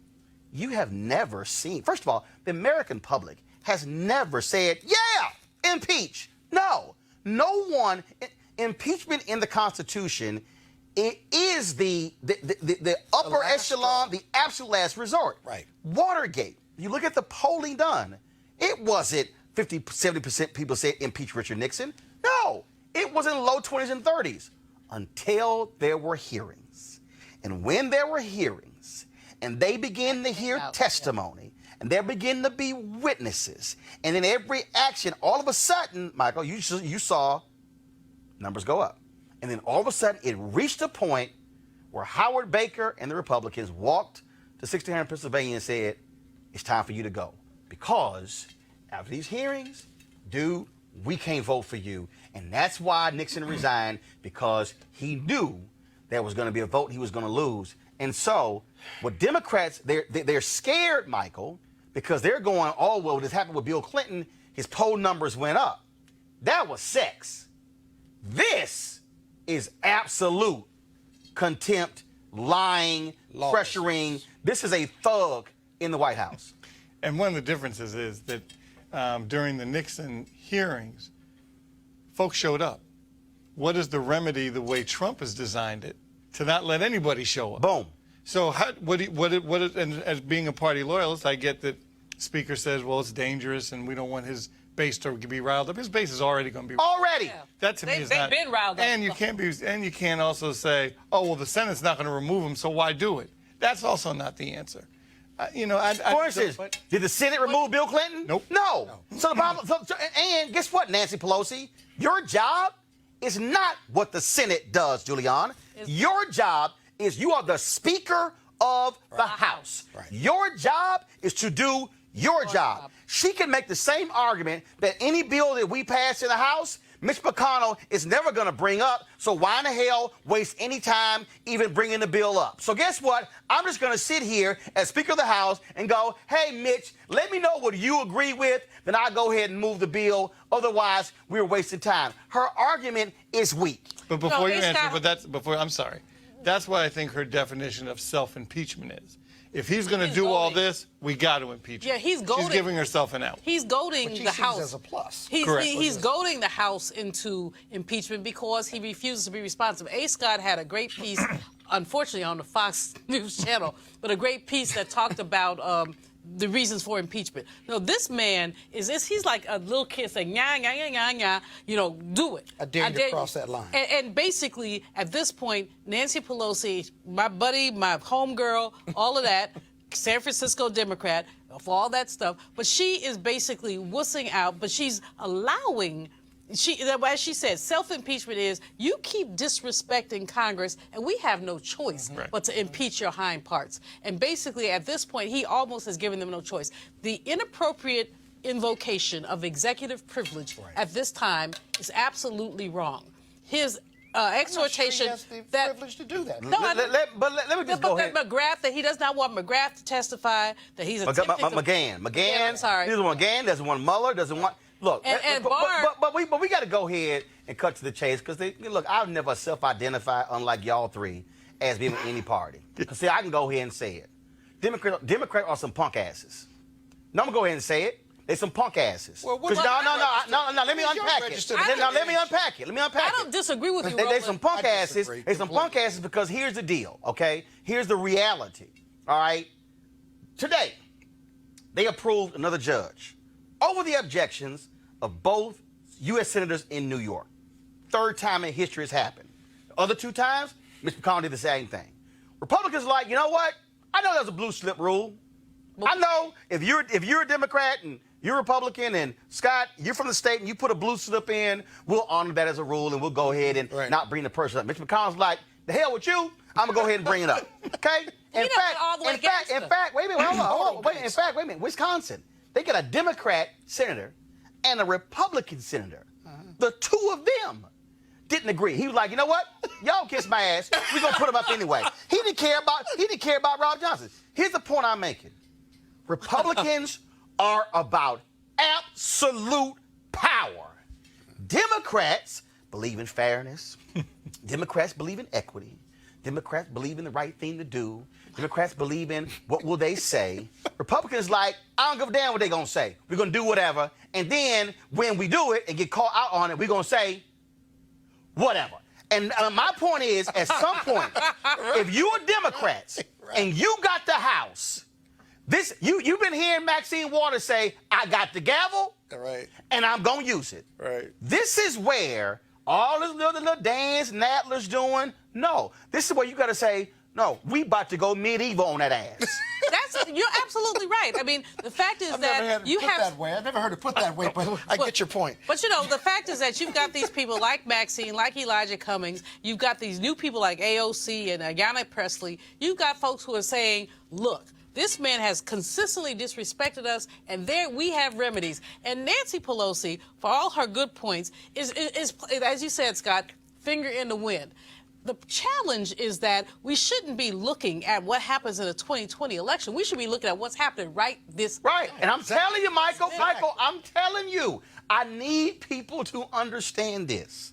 You have never seen, first of all, the American public has never said, yeah, impeach. No one, impeachment in the Constitution, it is the upper echelon, the absolute last resort. Right. Watergate, you look at the polling done, it wasn't 50, 70% people said impeach Richard Nixon. No, it was in low 20s and 30s until there were hearings. And when there were hearings, and they begin to hear testimony, and there begin to be witnesses, and then every action, all of a sudden, Michael, you saw numbers go up. And then all of a sudden, it reached a point where Howard Baker and the Republicans walked to 1600 Pennsylvania and said, it's time for you to go. Because after these hearings, dude, we can't vote for you. And that's why Nixon resigned, because he knew there was going to be a vote he was going to lose. And so, what Democrats, they're scared, Michael, because they're going, oh, well, this happened with Bill Clinton. His poll numbers went up. That was sex. This is absolute contempt, lying, pressuring. This is a thug in the White House. And one of the differences is that during the Nixon hearings, folks showed up. What is the remedy the way Trump has designed it? To not let anybody show up. Boom. So and as being a party loyalist, I get that Speaker says, well, it's dangerous and we don't want his base to be riled up. His base is already going to be already. Yeah. That to me is they've been riled up. And you can't also say, oh, well, the Senate's not going to remove him, so why do it? That's also not the answer. For instance, did the Senate remove Bill Clinton? Nope. No. So the problem, and guess what, Nancy Pelosi? Your job is not what the Senate does, Julian. Your job is you are the Speaker of the House. Right. Your job is to do your job. She can make the same argument that any bill that we pass in the House, Mitch McConnell is never going to bring up, so why in the hell waste any time even bringing the bill up? So guess what? I'm just going to sit here as Speaker of the House and go, hey, Mitch, let me know what you agree with, then I'll go ahead and move the bill. Otherwise, we're wasting time. Her argument is weak. But before you answer, I'm sorry. That's what I think her definition of self-impeachment is. If he's going to do all this, we got to impeach him. Yeah, he's goading. She's giving herself an out. He's goading the House as a plus. He's goading the House into impeachment because he refuses to be responsive. A. Scott had a great piece unfortunately, on the Fox News channel, but a great piece that talked about the reasons for impeachment. No, this man he's like a little kid saying, "Nya, nya, nya, nya, nya," you know, do it. I dare you to cross that line. And basically, at this point, Nancy Pelosi, my buddy, my homegirl, all of that, San Francisco Democrat, for all that stuff, but she is basically wussing out, but she's allowing. As she said, self-impeachment is you keep disrespecting Congress, and we have no choice but to impeach your hind parts. And basically, at this point, he almost has given them no choice. The inappropriate invocation of executive privilege at this time is absolutely wrong. His exhortation I'm not sure he has the privilege to do that. No, let me just go ahead. McGrath, that he does not want McGrath to testify, that he's attempting to... McGahn. I'm sorry. He doesn't want McGahn, doesn't want Mueller, doesn't want... Look, but we got to go ahead and cut to the chase because, look, I've never self-identified, unlike y'all three, as being with any party. Because, see, I can go ahead and say it. Democrat are some punk asses. No, I'm going to go ahead and say it. They're some punk asses. Well, no, let me unpack it. Let me unpack it. I don't disagree with you, They're some punk asses. disagree They're some punk asses because here's the deal, okay? Here's the reality, all right? Today, they approved another judge over the objections of both U.S. senators in New York. Third time in history it's happened. The other two times, Mitch McConnell did the same thing. Republicans are like, you know what? I know there's a blue slip rule. I know if you're a Democrat and you're a Republican and Scott, you're from the state and you put a blue slip in, we'll honor that as a rule and we'll go ahead and not bring the person up. Mitch McConnell's like, the hell with you, I'm gonna go ahead and bring it up. Okay? In fact, wait a minute, hold on. In fact, wait a minute, Wisconsin, they got a Democrat senator and a Republican senator. The two of them didn't agree. He was like, you know what? Y'all kiss my ass. We're gonna put him up anyway. He didn't care about Rob Johnson. Here's the point I'm making. Republicans are about absolute power. Democrats believe in fairness. Democrats believe in equity. Democrats believe in the right thing to do. Democrats believe in what will they say. Republicans like, I don't give a damn what they're going to say. We're going to do whatever. And then when we do it and get caught out on it, we're going to say whatever. And my point is, at some point, if you're Democrats and you got the House, you've been hearing Maxine Waters say, I got the gavel and I'm going to use it. This is where all this little dance Nadler's doing, no. This is where you got to say, no, we about to go medieval on that ass. You're absolutely right. I mean, the fact is that you have... I've never heard it put that way, but I get your point. But, you know, the fact is that you've got these people like Maxine, like Elijah Cummings. You've got these new people like AOC and Ayanna Pressley. You've got folks who are saying, look, this man has consistently disrespected us, and there we have remedies. And Nancy Pelosi, for all her good points, is as you said, Scott, finger in the wind. The challenge is that we shouldn't be looking at what happens in the 2020 election. We should be looking at what's happening right this Right. And I'm telling you, Michael, I'm telling you, I need people to understand this.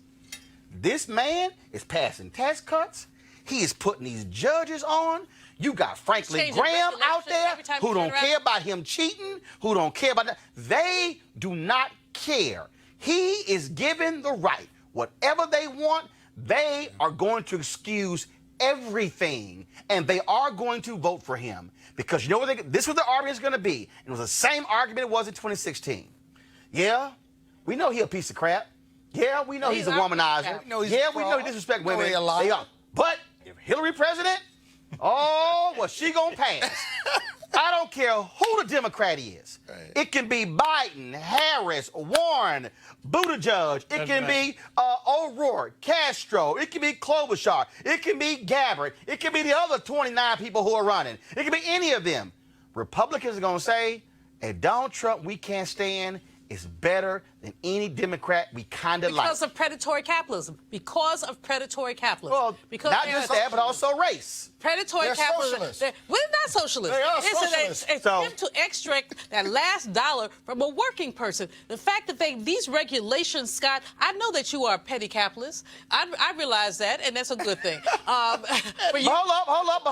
This man is passing tax cuts. He is putting these judges on. You got Franklin Graham out there who don't care about him cheating, who don't care about that. They do not care. He is given the right. Whatever they want, they are going to excuse everything, and they are going to vote for him. Because you know what this was the argument is going to be. It was the same argument it was in 2016. Yeah, we know he's a piece of crap. Yeah, we know he's a womanizer. Yeah, we know he disrespects women. But if Hillary president, oh, well, she gonna pass. I don't care who the Democrat is. It can be Biden, Harris, Warren, Buttigieg. It can be O'Rourke, Castro. It can be Klobuchar. It can be Gabbard. It can be the other 29 people who are running. It can be any of them. Republicans are gonna say, if Donald Trump we can't stand, is better than any Democrat we kind of like. Because of predatory capitalism. Because of predatory capitalism. Well, not just that, but also race. Predatory capitalism. We're not socialists. They are socialists. It's an attempt to extract that last dollar from a working person. The fact that these regulations, Scott, I know that you are a petty capitalist. I realize that, and that's a good thing. Hold up.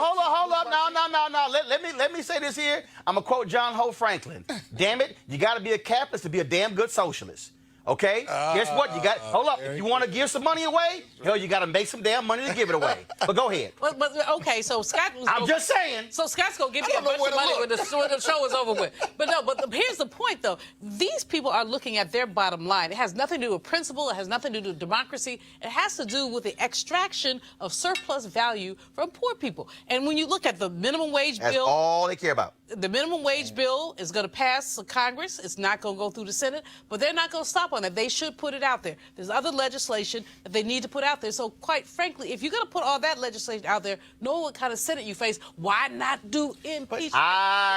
No. Let me say this here. I'm going to quote John Hope Franklin. Damn it, you got to be a capitalist to be a damn good socialist. Okay? Guess what? You got, hold up. If you want to give some money away, hell, you got to make some damn money to give it away. But go ahead. But okay, so Scott was I'm just saying. So Scott's gonna give me a bunch of money when the show is over with. But no, here's the point though. These people are looking at their bottom line. It has nothing to do with principle. It has nothing to do with democracy. It has to do with the extraction of surplus value from poor people. And when you look at the minimum wage That's bill, all they care about. the minimum wage bill is going to pass Congress. It's not going to go through the Senate, but they're not going to stop on that. They should put it out there. There's other legislation that they need to put out there. So quite frankly, if you're going to put all that legislation out there, knowing what kind of Senate you face, why not do impeachment?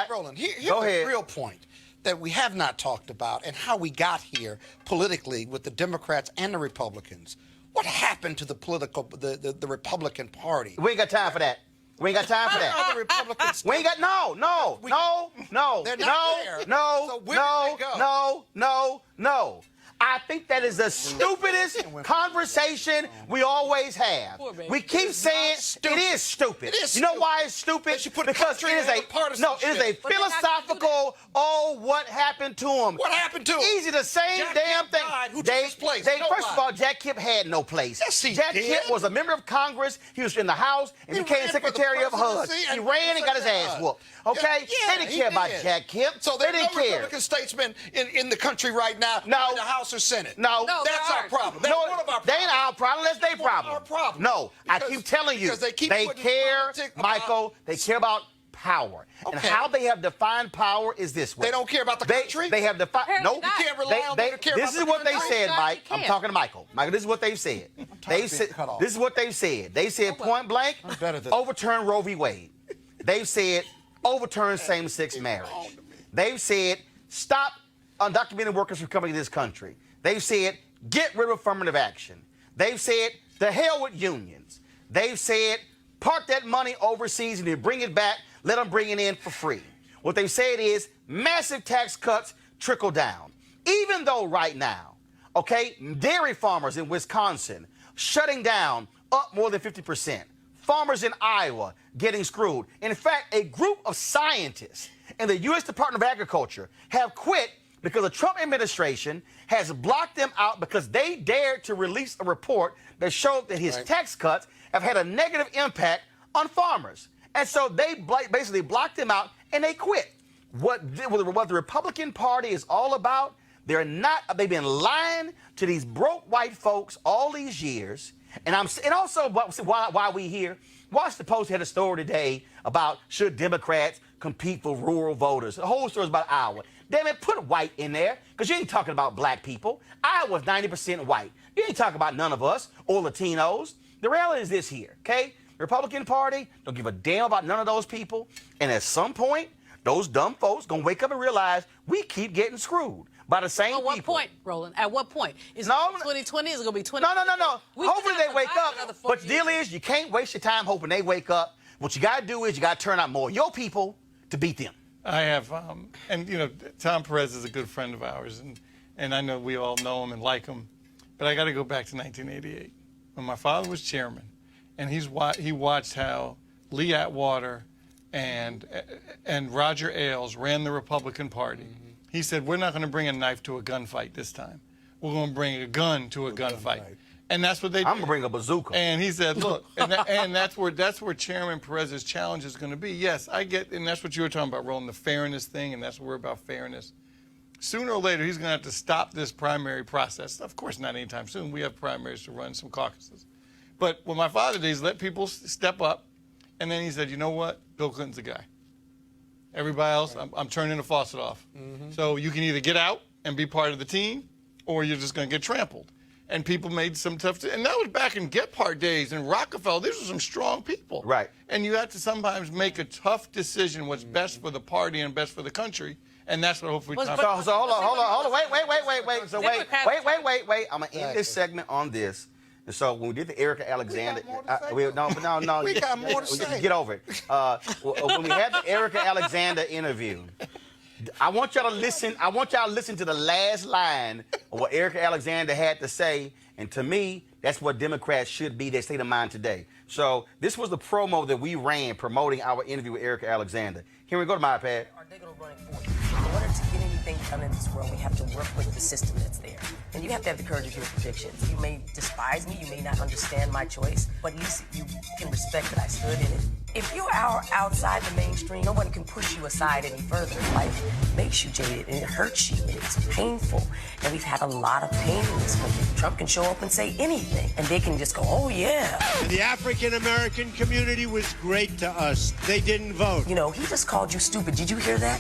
Roland, here's Go the ahead. real point that we have not talked about and how we got here politically with the Democrats and the Republicans. What happened to the Republican Party? We ain't got time for that. We ain't got time for that. Other Republicans. We ain't got no. They're not there. So where did they go? No. I think that is the stupidest conversation we always have. Poor baby. We keep saying it is stupid. It is You know stupid. why it's stupid? Because you put the Because country it is in a a partisanship. no. It is a But they're not gonna do philosophical. Oh, what happened to him? What happened to him? Easy, the same Jack damn Kemp thing. died. Who took his place? First Nobody. of all, Jack Kemp had no place. Yes, he Jack did. Kemp was a member of Congress. He was in the House and He became ran for the Secretary of HUD. presidency He and ran and got his Secretary ass of whooped. Okay? Yeah, They didn't he care about did. Jack Kemp. So they there's didn't no care. Republican statesmen in the country right now, No. in the House or Senate. No. No, That's there our aren't. problem. That's one of our They ain't problems. our problem. That's their One of problem. our problems. No, I Because- keep telling you, because they keep they putting care, politics about- Michael. They care about power, and Okay. how they have defined power is this way. They don't care about the country? They have defined. Apparently No, not. You can't rely on them to care This about is the what they country. said, No, Mike. you I'm can't. talking to Michael. Michael, this is what they've said. They being said cut off. this is what they've said. They said point blank, better than- overturn Roe v. Wade. They've said overturn same-sex marriage. They've said stop undocumented workers from coming to this country. They've said get rid of affirmative action. They've said the hell with unions. They've said park that money overseas and then bring it back. Let them bring it in for free. What they've said is massive tax cuts trickle down. Even though right now, okay, dairy farmers in Wisconsin shutting down up more than 50%. Farmers in Iowa getting screwed. In fact, a group of scientists in the U.S. Department of Agriculture have quit because the Trump administration has blocked them out because they dared to release a report that showed that his tax cuts have had a negative impact on farmers. And so they basically blocked them out and they quit. What the Republican Party is all about, they've been lying to these broke white folks all these years. And also why we here. Washington Post had a story today about should Democrats compete for rural voters. The whole story is about Iowa. Damn it, put white in there, because you ain't talking about black people. Iowa's 90% white. You ain't talking about none of us or Latinos. The reality is this here, okay? The Republican Party don't give a damn about none of those people. And at some point, those dumb folks gonna wake up and realize we keep getting screwed by the same At what people. point, Roland? At what point? Is No, it 2020? Is it going to be 20? No. We Hopefully could they wake survive up. another 4 But the deal years. is you can't waste your time hoping they wake up. What you got to do is you got to turn out more of your people to beat them. I have, and you know, Tom Perez is a good friend of ours, and I know we all know him and like him, but I got to go back to 1988 when my father was chairman, and he watched how Lee Atwater and Roger Ailes ran the Republican Party. He said, we're not going to bring a knife to a gunfight this time. We're going to bring a gun to a gunfight. And that's what they did. I'm going to bring a bazooka. And he said, look, and that's where Chairman Perez's challenge is going to be. Yes, I get, and that's what you were talking about, Roland, the fairness thing, and that's what we're about, fairness. Sooner or later, he's going to have to stop this primary process. Of course, not anytime soon. We have primaries to run, some caucuses. But what my father did is let people step up, and then he said, you know what? Bill Clinton's the guy. Everybody else, I'm turning the faucet off. So you can either get out and be part of the team, or you're just going to get trampled. And people made some tough, and that was back in Gephardt days and Rockefeller. These were some strong people. Right. And you have to sometimes make a tough decision what's best for the party and best for the country. And that's what hopefully Tom. So hold on. Wait. So wait. I'm going to end this segment on this. And so when we did the Erica Alexander, We got more to say. Get over it. When we had the Erica Alexander interview, I want y'all to listen. I want y'all to listen to the last line of what Erica Alexander had to say. And to me, that's what Democrats should be, their state of mind today. So this was the promo that we ran promoting our interview with Erica Alexander. Here we go to my iPad. Are they going to run it for you? In order to get any everything done in this world, we have to work with the system that's there. And you have to have the courage of your convictions. You may despise me, you may not understand my choice, but at least you can respect that I stood in it. If you're outside the mainstream, no one can push you aside any further. Life makes you jaded, and it hurts you, and it's painful. And we've had a lot of pain in this country. Trump can show up and say anything, and they can just go, oh, yeah. The African-American community was great to us. They didn't vote. You know, he just called you stupid. Did you hear that?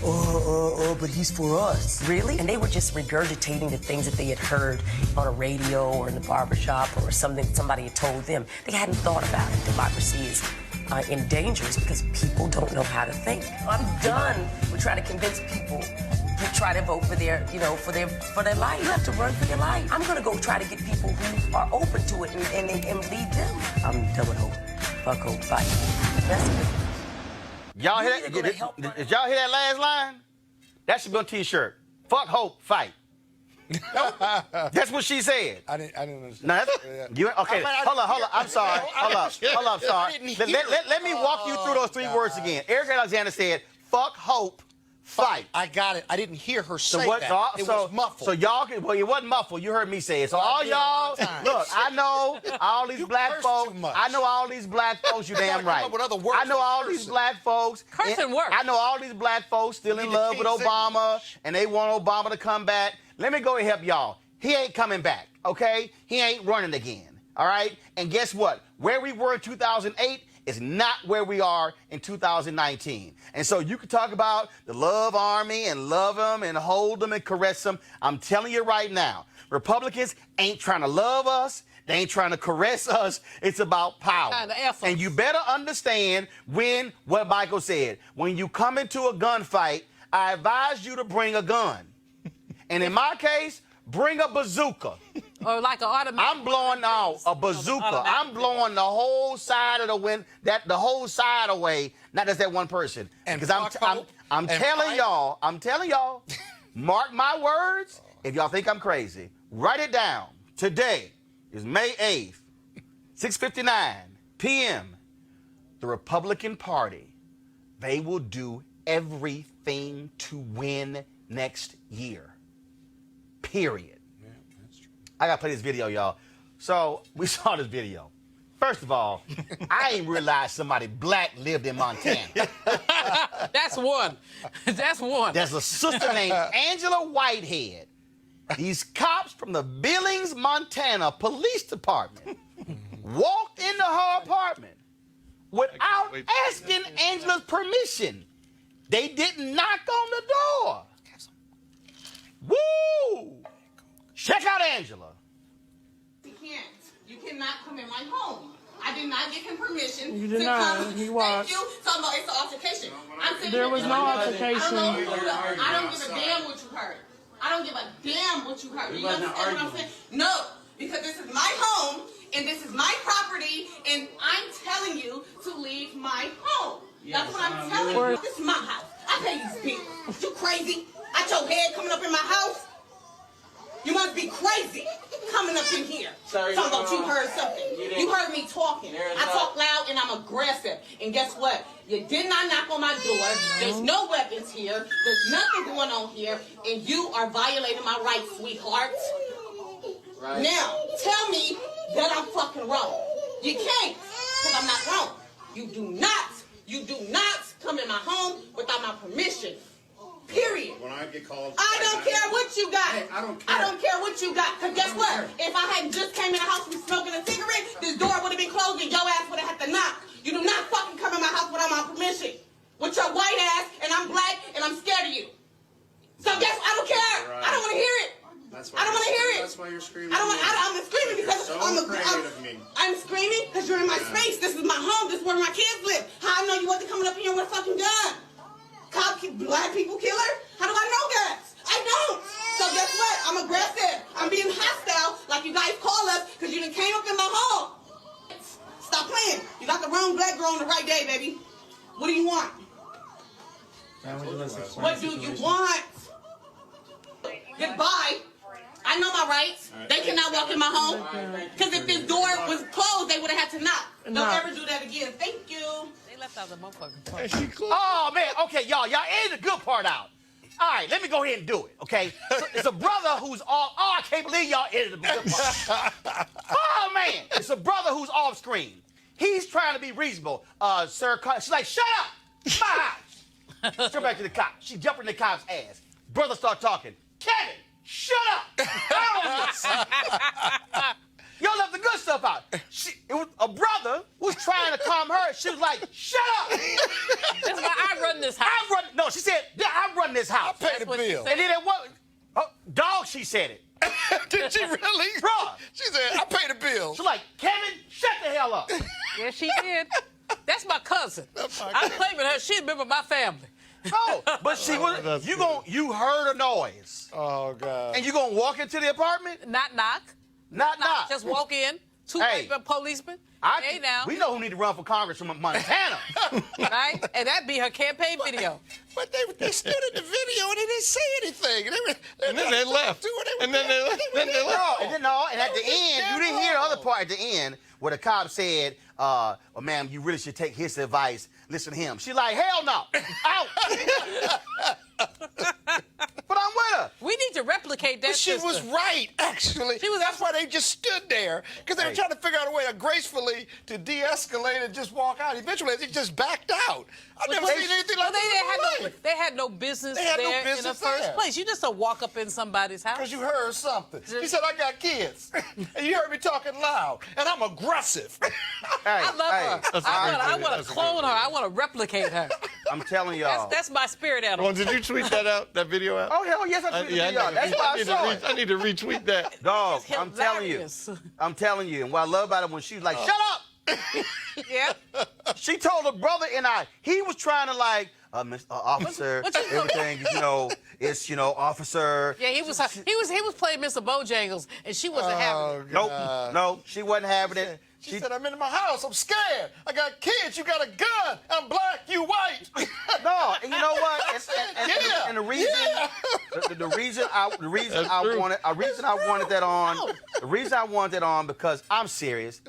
But he's for us. Really? And they were just regurgitating the things that they had heard on a radio or in the barbershop or something somebody had told them. They hadn't thought about it. Democracy is in danger because people don't know how to think. I'm done with trying to convince people to try to vote for their, for their life. You have to run for your life. I'm gonna go try to get people who are open to it and lead them. I'm done with hope. Fuck hope. Fight. That's it. Y'all hear that? Did y'all hear that last line? That should be on a T-shirt. Fuck hope, fight. That's what she said. I didn't understand. No, okay, hold on. I'm sorry. Hold up, sorry. Let me walk you through those three words again. Eric Alexander said, fuck hope, fight. I got it. I didn't hear her say that. It was muffled. So y'all, it wasn't muffled. You heard me say it. So all y'all, look, I know all these black folks. I know all these black folks. You damn right. I know all these black folks. Cursing works. I know all these black folks still in love with Obama, and they want Obama to come back. Let me go and help y'all. He ain't coming back, okay? He ain't running again, all right? And guess what? Where we were in 2008 is not where we are in 2019. And so you can talk about the love army and love them and hold them and caress them. I'm telling you right now, Republicans ain't trying to love us. They ain't trying to caress us. It's about power. And you better understand what Michael said. When you come into a gunfight, I advise you to bring a gun. And in my case, bring a bazooka. Or like an automatic. I'm blowing out a bazooka. I'm blowing the whole side of the wind, the whole side away, not just that one person. Because I'm telling y'all, mark my words. If y'all think I'm crazy, write it down. Today is May 8th, 6:59 p.m. The Republican Party, they will do everything to win next year. Period. Yeah, that's true. I gotta play this video, y'all. So we saw this video. First of all, I ain't realized somebody black lived in Montana. That's one. That's one. There's a sister named Angela Whitehead. These cops from the Billings, Montana Police Department walked into her apartment without asking Angela's permission. They didn't knock on the door. Woo! Check out Angela. He can't. You cannot come in my home. I did not give him permission. You did not. He was. Thank you. So no, it's an altercation. There was no altercation. I don't give a damn what you heard. I don't give a damn what you heard. You understand what I'm saying? No, because this is my home and this is my property, and I'm telling you to leave my home. That's what I'm telling you. This is my house. I pay these bills. You crazy? Out your head coming up in my house? You must be crazy coming up in here. Talking about you heard something. You heard me talking. I talk loud and I'm aggressive. And guess what? You did not knock on my door. There's no weapons here. There's nothing going on here. And you are violating my rights, sweetheart. Right. Now, tell me that I'm fucking wrong. You can't, because I'm not wrong. You do not come in my home without my permission. Period. When I get called, I don't care what you got. Hey, I don't care. I don't care what you got. Because guess what? If I hadn't just came in the house and smoking a cigarette, this door would have been closed and your ass would have had to knock. You do not fucking come in my house without my permission. With your white ass, and I'm black, and I'm scared of you. So guess what? I don't care. Right. I don't want to hear it. I don't want to hear it. That's why you're screaming. I'm screaming because I'm screaming because you're in my space. This is my home. This is where my kids live. How I know you wasn't coming up here with a fucking gun? Black people killer? How do I know that? I don't. So guess what? I'm aggressive. I'm being hostile, like you guys call us, because you done came up in my home. Stop playing. You got the wrong black girl on the right day, baby. What do you want? What do you want? Goodbye. I know my rights. They cannot walk in my home. Because if this door was closed, they would have had to knock. Don't ever do that again. Thank you. They left out the motherfucking part. Oh, man. Okay, y'all. Y'all aired the good part out. All right, let me go ahead and do it, okay? So it's a brother who's off. Oh, I can't believe y'all edited the Oh, man. It's a brother who's off screen. He's trying to be reasonable. Sir, she's like, shut up. My house. Straight back to the cop. She jumped in the cop's ass. Brother start talking. Kevin, shut up. Y'all left the good stuff out. It was a brother was trying to calm her. She was like, shut up. That's why I run this house. No, she said, I run this house. I pay the bill. And then it was, dog, she said it. Did she really? Bruh. She said, I pay the bill. She's like, Kevin, shut the hell up. Yeah, she did. That's my cousin. I'm claiming her. She's a member of my family. No, but she was, you heard a noise. Oh, God. And you gonna walk into the apartment? Not knock. Not knock. Just walk in. Two Hey. policemen. Hey, now. We know who need to run for Congress from Montana. Right? And that'd be her campaign video. But they stood in the video and they didn't say anything. And then they left. And then they left. And at the end, you didn't hear the other part at the end where the cop said, well, ma'am, you really should take his advice. Listen to him. She's like, hell no. Out. But I'm with her. We need to replicate that. But she was right, actually. That's why they just stood there, because they were trying to figure out a way to gracefully to de-escalate and just walk out. Eventually, they just backed out. I've never seen anything like that. They had no business there in the first place. You just don't walk up in somebody's house. Because you heard something. She said, I got kids. And you heard me talking loud. And I'm aggressive. I love her. I want to clone her. I want to replicate her. I'm telling y'all. That's my spirit animal. Well, did you tweet that out, that video out? Oh, hell yes, I tweeted the video out. That's why I saw it. I need to retweet that. Dog, I'm telling you. I'm telling you. And what I love about it when she was like, shut up. Yeah. She told her brother and he was trying to like, Mr. Officer, everything, it's, officer. Yeah, he was playing Mr. Bojangles, and she wasn't having it. No, she wasn't having it. She said, I'm in my house. I'm scared. I got kids. You got a gun. I'm black. You white. No, and you know what? And the reason I wanted that on because I'm serious.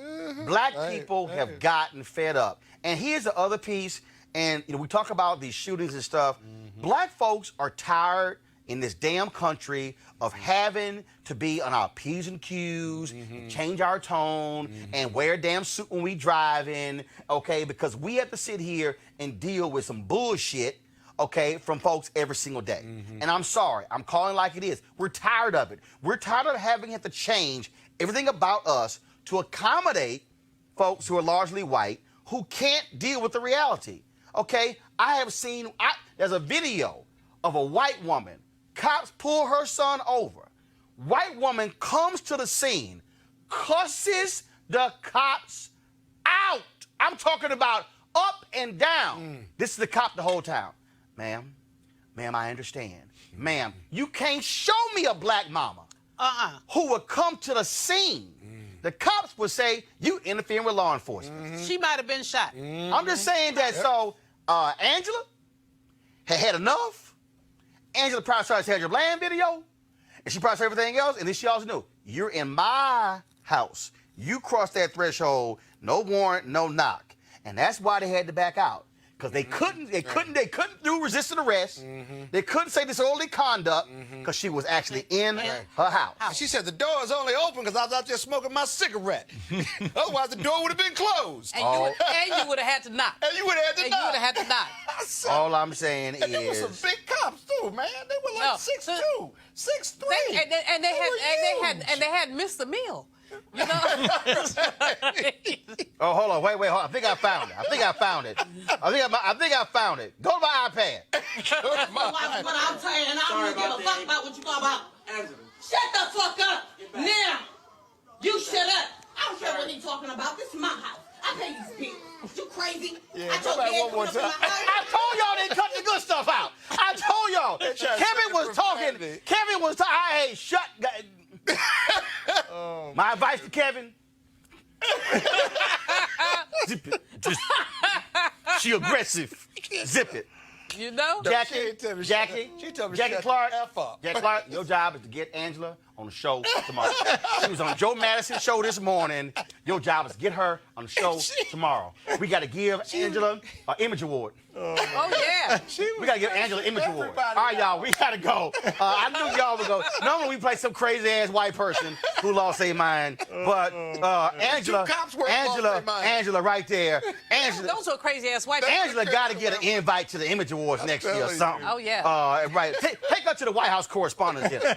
Black people have gotten fed up. And here's the other piece. And we talk about these shootings and stuff. Black folks are tired in this damn country of having to be on our P's and Q's, change our tone, and wear a damn suit when we drive in, okay? Because we have to sit here and deal with some bullshit, okay, from folks every single day. And I'm sorry. I'm calling like it is. We're tired of it. We're tired of having to change everything about us to accommodate folks who are largely white who can't deal with the reality, okay? There's a video of a white woman. Cops pull her son over. White woman comes to the scene, cusses the cops out. I'm talking about up and down. This is the cop the whole time. Ma'am, I understand. Ma'am, you can't show me a black mama who would come to the scene. The cops would say, you interfering with law enforcement. She might have been shot. I'm just saying that, so Angela had enough. Angela probably saw her Bland video, and she probably saw everything else, and then she also knew, you're in my house. You crossed that threshold, no warrant, no knock. And that's why they had to back out. Because they couldn't do resisting arrest. They couldn't say disorderly conduct because she was actually in her house. She said the door is only open because I was out there smoking my cigarette. Otherwise, the door would have been closed. And you would have had to knock. And you would have had to knock. All I'm saying is... And there were some big cops, too, man. They were like 6'2", 6'3". And they had missed the meal. You know? Oh, hold on. Wait. Hold on. I think I found it. I think I found it. Go to my iPad. What I'm saying, I don't give a fuck about what you talk about. Shut the fuck up. Now, you shut up. I don't care what he's talking about. This is my house. I pay these bills. You crazy? Yeah, come back one more time. I told y'all they cut the good stuff out. I told y'all. Kevin was talking. Hey, shut. My advice to Kevin. Zip it. She aggressive. Zip it. You know? Jackie Clark, your job is to get Angela on the show tomorrow. She was on Joe Madison's show this morning. Your job is to get her on the show tomorrow. We got to give Angela an Image Award. Oh, yeah. We got to give Angela Image Award. All right, y'all, we got to go. I knew y'all would go. Normally we play some crazy-ass white person who lost their mind. But Angela, Angela right there. Angela, Those are crazy-ass white people. Angela got to get an invite to the Image Awards next year or something. Oh, yeah. Right. Take her to the White House Correspondents' Dinner.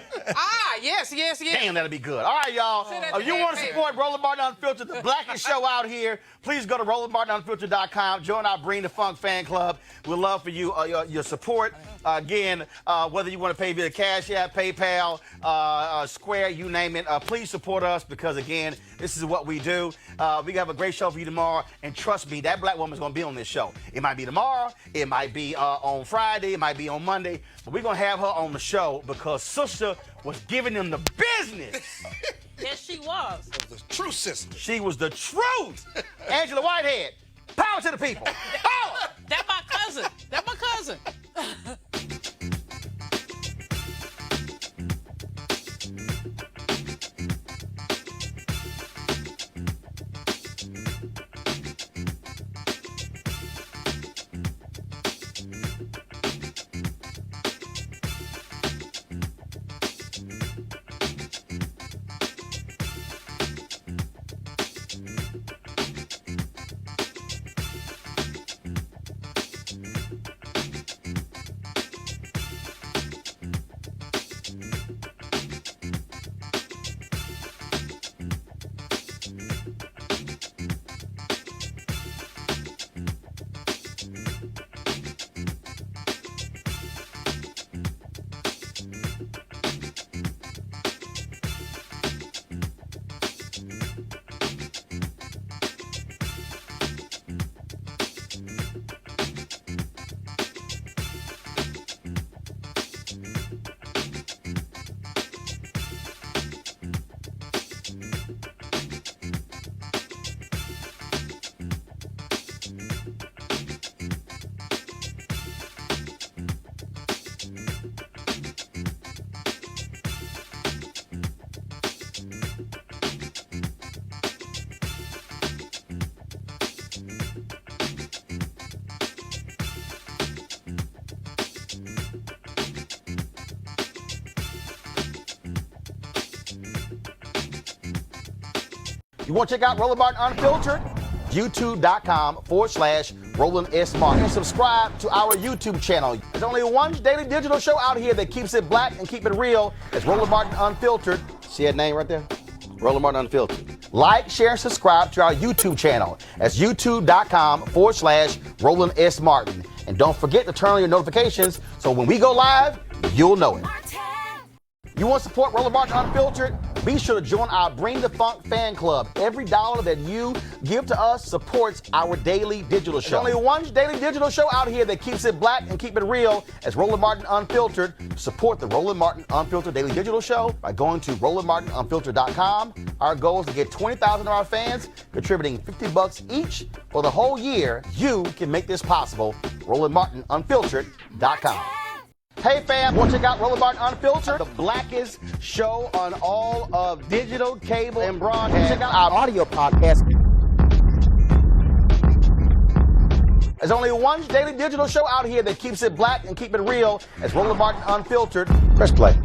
Yes. Damn, that'll be good. All right, y'all. If you want to support Roland Martin Unfiltered, the blackest show out here, please go to RolandMartinUnfiltered.com. Join our Bring the Funk fan club. We'd love for you your support. Again, whether you want to pay via Cash App, PayPal, Square, you name it, please support us because, again, this is what we do. We have a great show for you tomorrow. And trust me, that black woman's going to be on this show. It might be tomorrow. It might be on Friday. It might be on Monday. But we're going to have her on the show because Sister was giving them the business. Yes, she was. The true sister. She was the truth. Angela Whitehead, power to the people. Power! That's my cousin. That's my cousin. You want to check out Roland Martin Unfiltered? YouTube.com/Roland S. Martin. And subscribe to our YouTube channel. There's only one daily digital show out here that keeps it black and keep it real. It's Roland Martin Unfiltered. See that name right there? Roland Martin Unfiltered. Like, share, and subscribe to our YouTube channel. That's YouTube.com/Roland S. Martin. And don't forget to turn on your notifications so when we go live, you'll know it. You want to support Roland Martin Unfiltered? Be sure to join our Bring the Funk fan club. Every dollar that you give to us supports our daily digital show. There's only one daily digital show out here that keeps it black and keep it real. It's Roland Martin Unfiltered. Support the Roland Martin Unfiltered daily digital show by going to RolandMartinUnfiltered.com. Our goal is to get 20,000 of our fans contributing $50 each for the whole year. You can make this possible. RolandMartinUnfiltered.com. Hey fam, want to check out Roland Martin Unfiltered? The blackest show on all of digital, cable, and broadcast. Check out our audio podcast. There's only one daily digital show out here that keeps it black and keep it real. It's Roland Martin Unfiltered. Press play.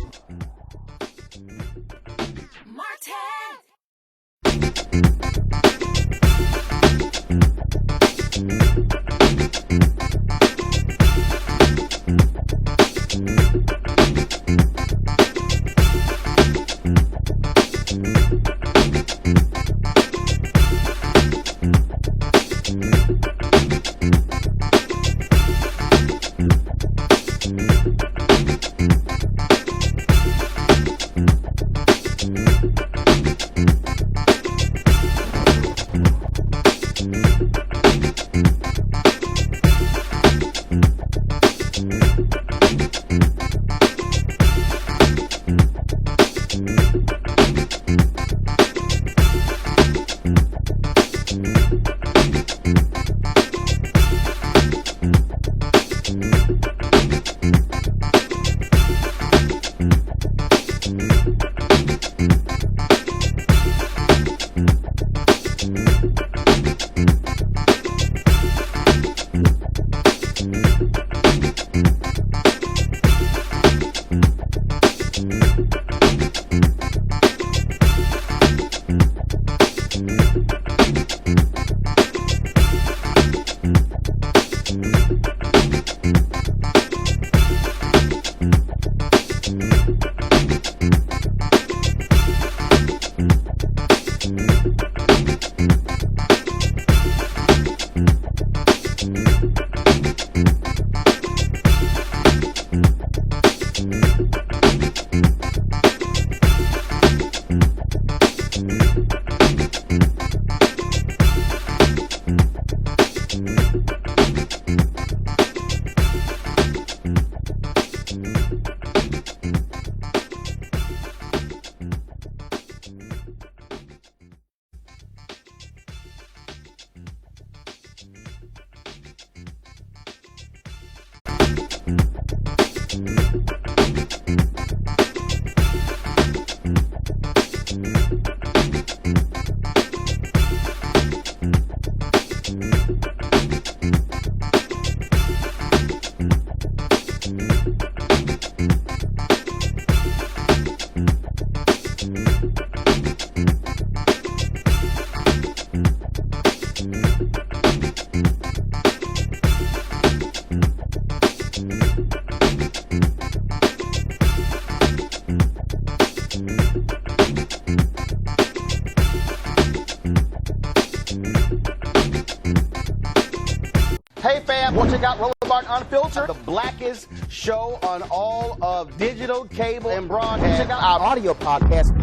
Hey fam, want to check out Roland Martin Unfiltered, the blackest show on all of digital, cable, and broadcast. Check out our audio podcast.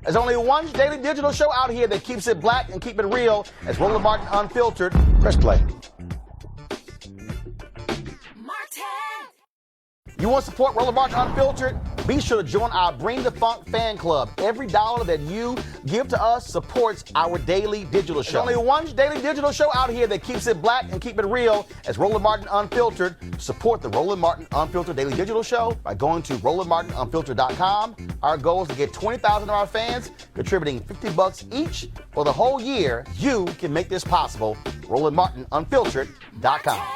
There's only one daily digital show out here that keeps it black and keep it real. It's Roland Martin Unfiltered. Press play. You want to support Roland Martin Unfiltered? Be sure to join our Bring the Funk fan club. Every dollar that you give to us supports our daily digital show. There's only one daily digital show out here that keeps it black and keep it real. It's Roland Martin Unfiltered. Support the Roland Martin Unfiltered daily digital show by going to RolandMartinUnfiltered.com. Our goal is to get 20,000 of our fans contributing $50 each for the whole year. You can make this possible. RolandMartinUnfiltered.com.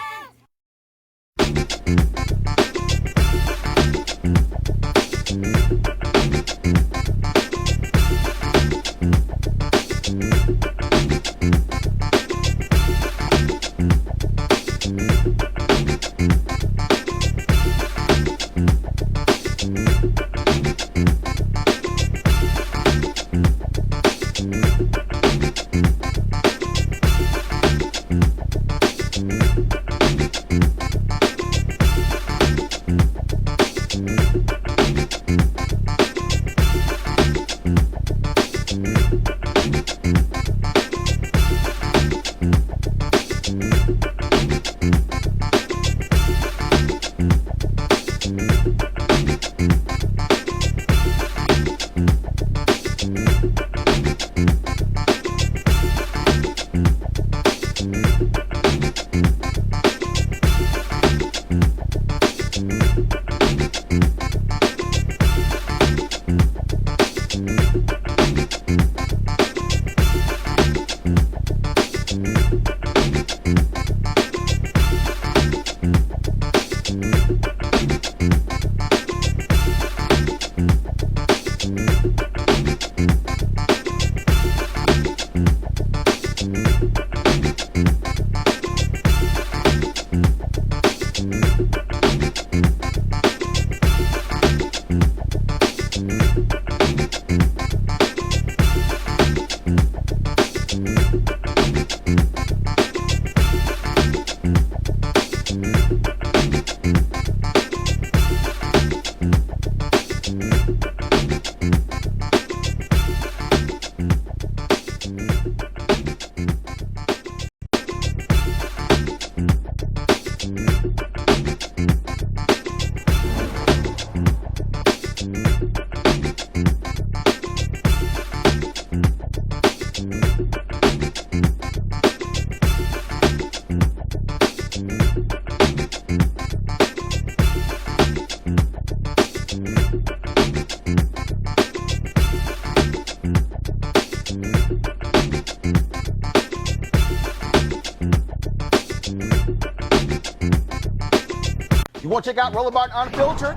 You want to check out Roland Martin Unfiltered?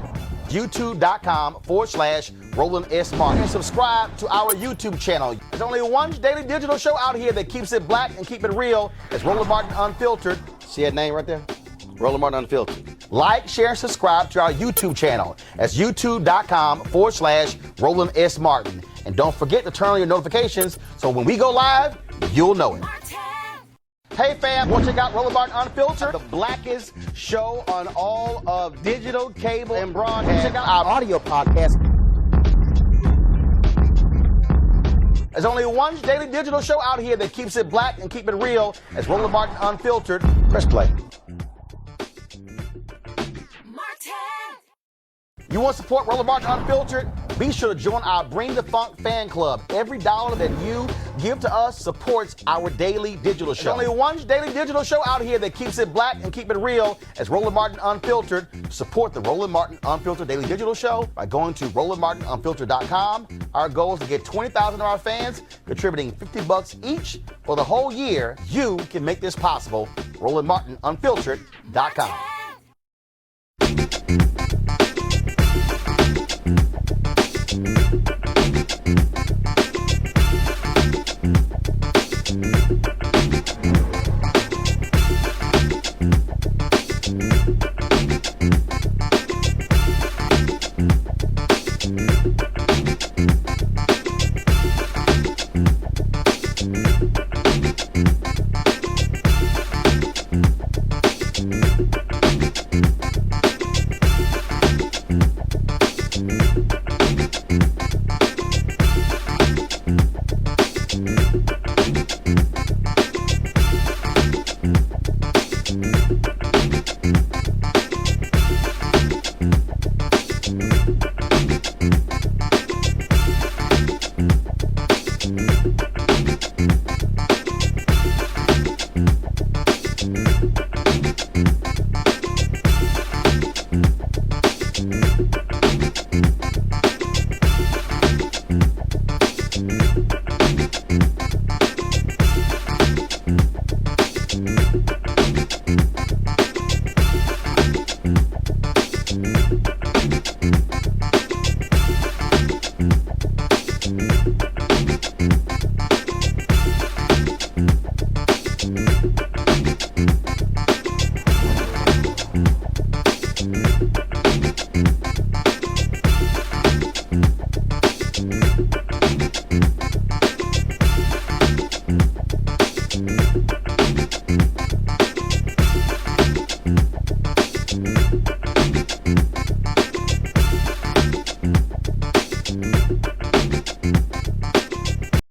YouTube.com/Roland S. Martin. And subscribe to our YouTube channel. There's only one daily digital show out here that keeps it black and keep it real. It's Roland Martin Unfiltered. See that name right there? Roland Martin Unfiltered. Like, share, and subscribe to our YouTube channel. That's YouTube.com/Roland S. Martin. And don't forget to turn on your notifications so when we go live, you'll know it. Hey fam, want to check out Roland Martin Unfiltered, the blackest show on all of digital, cable, and broadcast. Check out our audio podcast. There's only one daily digital show out here that keeps it black and keep it real. It's Roland Martin Unfiltered. Press play. You want to support Roland Martin Unfiltered? Be sure to join our Bring the Funk fan club. Every dollar that you give to us supports our daily digital show. There's only one daily digital show out here that keeps it black and keep it real. It's Roland Martin Unfiltered. Support the Roland Martin Unfiltered daily digital show by going to RolandMartinUnfiltered.com. Our goal is to get 20,000 of our fans contributing $50 each for the whole year. You can make this possible. RolandMartinUnfiltered.com.